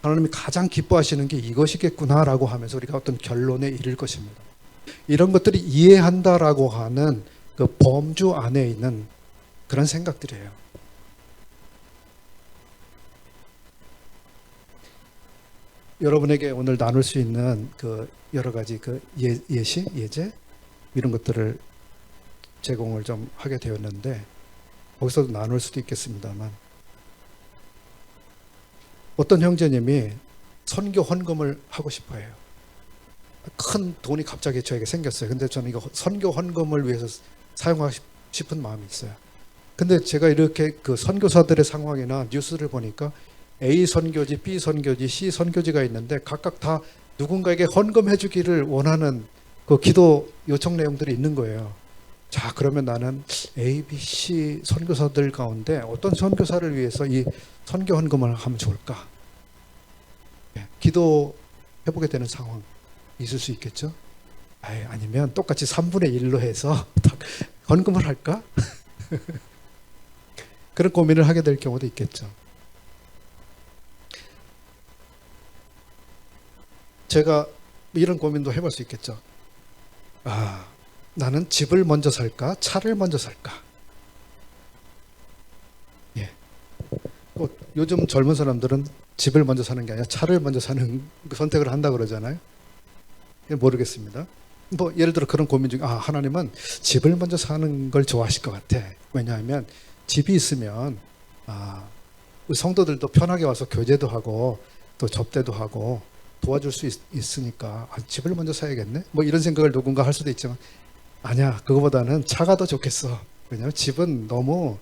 하나님이 가장 기뻐하시는 게 이것이겠구나라고 하면서 우리가 어떤 결론에 이를 것입니다. 이런 것들이 이해한다라고 하는 그 범주 안에 있는 그런 생각들이에요. 여러분에게 오늘 나눌 수 있는 그 여러 가지 그 예시, 예제 이런 것들을 제공을 좀 하게 되었는데 거기서도 나눌 수도 있겠습니다만 어떤 형제님이 선교 헌금을 하고 싶어 해요. 큰 돈이 갑자기 저에게 생겼어요. 근데 저는 이거 선교 헌금을 위해서 사용하고 싶은 마음이 있어요. 근데 제가 이렇게 그 선교사들의 상황이나 뉴스를 보니까 A 선교지, B 선교지, C 선교지가 있는데 각각 다 누군가에게 헌금해 주기를 원하는 그 기도 요청 내용들이 있는 거예요. 자, 그러면 나는 A, B, C 선교사들 가운데 어떤 선교사를 위해서 이 선교 헌금을 하면 좋을까? 기도해보게 되는 상황 있을 수 있겠죠? 아니면 똑같이 3분의 1로 해서 헌금을 할까? 그런 고민을 하게 될 경우도 있겠죠. 제가 이런 고민도 해볼 수 있겠죠. 나는 집을 먼저 살까? 차를 먼저 살까? 요즘 젊은 사람들은 집을 먼저 사는 게 아니라 차를 먼저 사는 선택을 한다고 그러잖아요. 모르겠습니다. 뭐 예를 들어 그런 고민 중에 하나님은 집을 먼저 사는 걸 좋아하실 것 같아. 왜냐하면 집이 있으면 성도들도 편하게 와서 교제도 하고 또 접대도 하고 도와줄 수 있으니까 집을 먼저 사야겠네. 뭐 이런 생각을 누군가 할 수도 있지만 아니야. 그거보다는 차가 더 좋겠어. 왜냐하면 집은 너무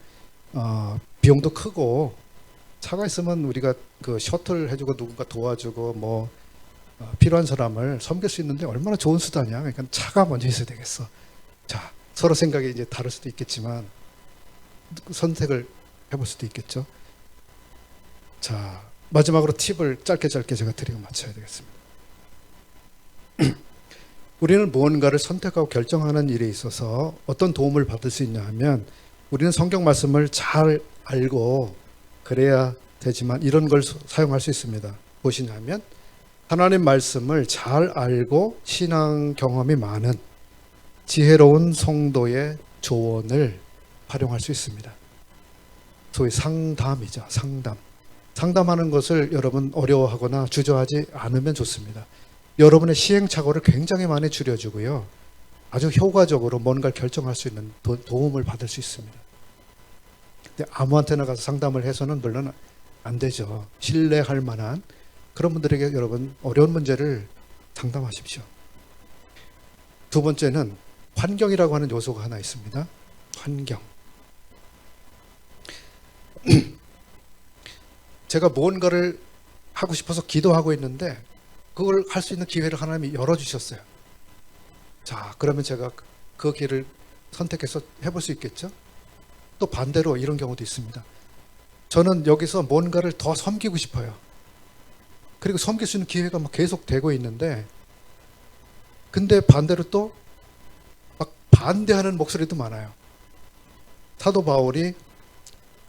비용도 크고 차가 있으면 우리가 그 셔틀 해주고 누군가 도와주고 뭐 필요한 사람을 섬길 수 있는데 얼마나 좋은 수단이야. 그러니까 차가 먼저 있어야 되겠어. 자, 서로 생각이 이제 다를 수도 있겠지만 선택을 해볼 수도 있겠죠. 자, 마지막으로 팁을 짧게 제가 드리고 마쳐야 되겠습니다. 우리는 무언가를 선택하고 결정하는 일에 있어서 어떤 도움을 받을 수 있냐 하면 우리는 성경 말씀을 잘 알고 그래야 되지만 이런 걸 사용할 수 있습니다. 무엇이냐면 하나님 말씀을 잘 알고 신앙 경험이 많은 지혜로운 성도의 조언을 활용할 수 있습니다. 소위 상담이죠. 상담하는 것을 여러분 어려워하거나 주저하지 않으면 좋습니다. 여러분의 시행착오를 굉장히 많이 줄여주고요. 아주 효과적으로 뭔가를 결정할 수 있는 도움을 받을 수 있습니다. 근데 아무한테나 가서 상담을 해서는 물론 안 되죠. 신뢰할 만한 그런 분들에게 여러분 어려운 문제를 상담하십시오. 두 번째는 환경이라고 하는 요소가 하나 있습니다. 환경. 제가 무언가를 하고 싶어서 기도하고 있는데 그걸 할 수 있는 기회를 하나님이 열어주셨어요. 자, 그러면 제가 그 길을 선택해서 해볼 수 있겠죠? 또 반대로 이런 경우도 있습니다. 저는 여기서 뭔가를 더 섬기고 싶어요. 그리고 섬길 수 있는 기회가 막 계속 되고 있는데 근데 반대로 또 막 반대하는 목소리도 많아요. 사도 바울이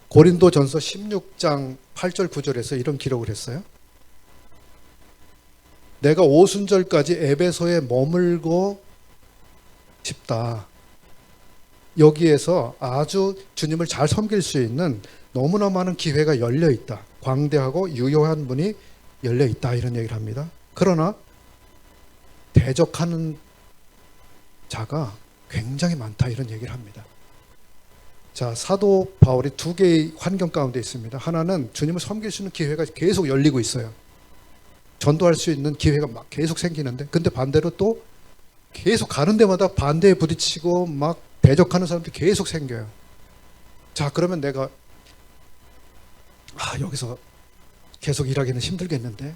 고린도전서 16장 8절 9절에서 이런 기록을 했어요. 내가 오순절까지 에베소에 머물고 싶다. 여기에서 아주 주님을 잘 섬길 수 있는 너무나 많은 기회가 열려 있다. 광대하고 유효한 문이 열려 있다. 이런 얘기를 합니다. 그러나 대적하는 자가 굉장히 많다. 이런 얘기를 합니다. 자, 사도 바울이 두 개의 환경 가운데 있습니다. 하나는 주님을 섬길 수 있는 기회가 계속 열리고 있어요. 전도할 수 있는 기회가 막 계속 생기는데 근데 반대로 또 계속 가는 데마다 반대에 부딪히고 막 대적하는 사람들이 계속 생겨요. 자, 그러면 내가 여기서 계속 일하기는 힘들겠는데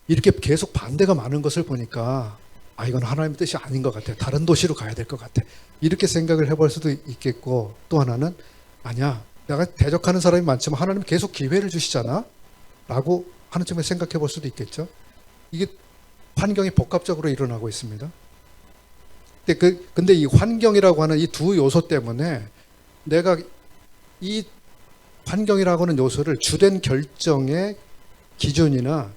이렇게 계속 반대가 많은 것을 보니까 이건 하나님의 뜻이 아닌 것 같아. 다른 도시로 가야 될 것 같아. 이렇게 생각을 해볼 수도 있겠고 또 하나는 아니야. 내가 대적하는 사람이 많지만 하나님은 계속 기회를 주시잖아. 라고 하는 점에 생각해 볼 수도 있겠죠. 이게 환경이 복합적으로 일어나고 있습니다. 근데 이 환경이라고 하는 이 두 요소 때문에 내가 이 환경이라고 하는 요소를 주된 결정의 기준이나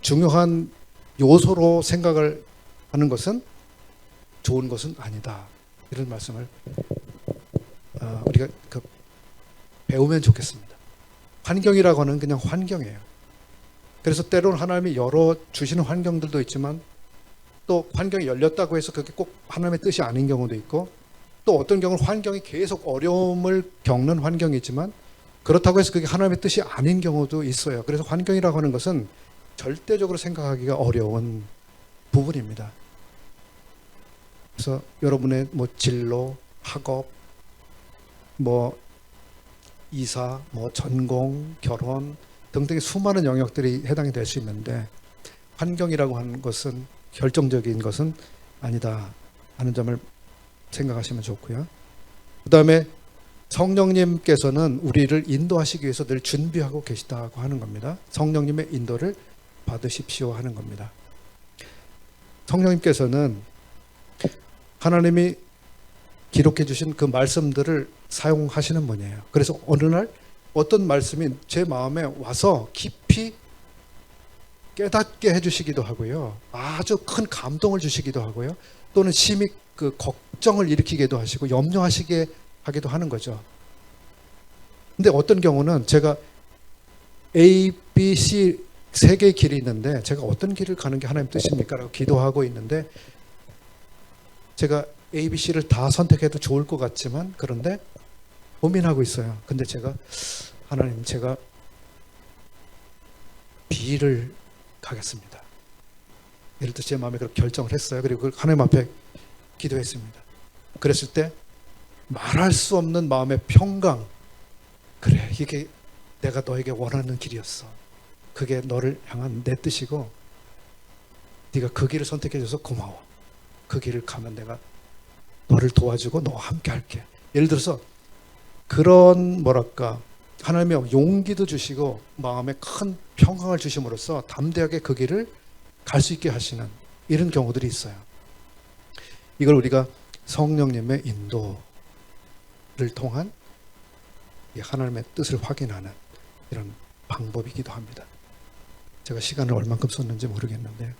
중요한 요소로 생각을 하는 것은 좋은 것은 아니다. 이런 말씀을 우리가 배우면 좋겠습니다. 환경이라고 하는 그냥 환경이에요. 그래서 때로는 하나님이 열어주시는 환경들도 있지만 또 환경이 열렸다고 해서 그게 꼭 하나님의 뜻이 아닌 경우도 있고 또 어떤 경우는 환경이 계속 어려움을 겪는 환경이지만 그렇다고 해서 그게 하나님의 뜻이 아닌 경우도 있어요. 그래서 환경이라고 하는 것은 절대적으로 생각하기가 어려운 부분입니다. 그래서 여러분의 진로, 학업, 이사, 전공, 결혼 등등의 수많은 영역들이 해당이 될 수 있는데 환경이라고 하는 것은 결정적인 것은 아니다 하는 점을 생각하시면 좋고요. 그 다음에 성령님께서는 우리를 인도하시기 위해서 늘 준비하고 계시다고 하는 겁니다. 성령님의 인도를 받으십시오 하는 겁니다. 성령님께서는 하나님이 기록해 주신 그 말씀들을 사용하시는 분이에요. 그래서 어느 날 어떤 말씀이 제 마음에 와서 깊이 깨닫게 해주시기도 하고요. 아주 큰 감동을 주시기도 하고요. 또는 심히 걱정을 일으키기도 하시고 염려하시게 하기도 하는 거죠. 근데 어떤 경우는 제가 A, B, C 세 개의 길이 있는데 제가 어떤 길을 가는 게 하나님 뜻입니까? 라고 기도하고 있는데 제가 A, B, C를 다 선택해도 좋을 것 같지만 그런데 고민하고 있어요. 근데 제가 하나님 제가 B를 가겠습니다. 예를 들어 제 마음에 그렇게 결정을 했어요. 그리고 그걸 하나님 앞에 기도했습니다. 그랬을 때 말할 수 없는 마음의 평강. 그래, 이게 내가 너에게 원하는 길이었어. 그게 너를 향한 내 뜻이고 네가 그 길을 선택해줘서 고마워. 그 길을 가면 내가 너를 도와주고 너와 함께 할게. 예를 들어서 그런 하나님의 용기도 주시고 마음에 큰 평강을 주심으로써 담대하게 그 길을 갈 수 있게 하시는 이런 경우들이 있어요. 이걸 우리가 성령님의 인도를 통한 하나님의 뜻을 확인하는 이런 방법이기도 합니다. 제가 시간을 얼만큼 썼는지 모르겠는데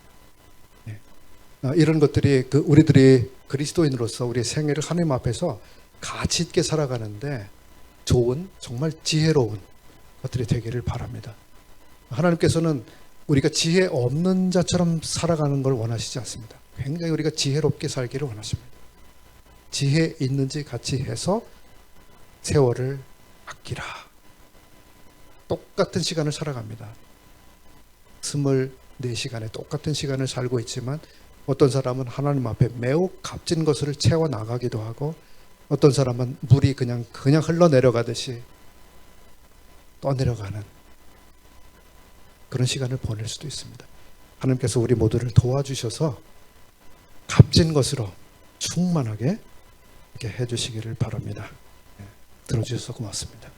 이런 것들이 우리들이 그리스도인으로서 우리의 생애를 하나님 앞에서 가치 있게 살아가는데 좋은, 정말 지혜로운 것들이 되기를 바랍니다. 하나님께서는 우리가 지혜 없는 자처럼 살아가는 걸 원하시지 않습니다. 굉장히 우리가 지혜롭게 살기를 원하십니다. 지혜 있는지 같이 해서 세월을 아끼라. 똑같은 시간을 살아갑니다. 24시간에 똑같은 시간을 살고 있지만 어떤 사람은 하나님 앞에 매우 값진 것을 채워 나가기도 하고 어떤 사람은 물이 그냥 흘러내려가듯이 떠내려가는 그런 시간을 보낼 수도 있습니다. 하나님께서 우리 모두를 도와주셔서 값진 것으로 충만하게 이렇게 해주시기를 바랍니다. 들어주셔서 고맙습니다.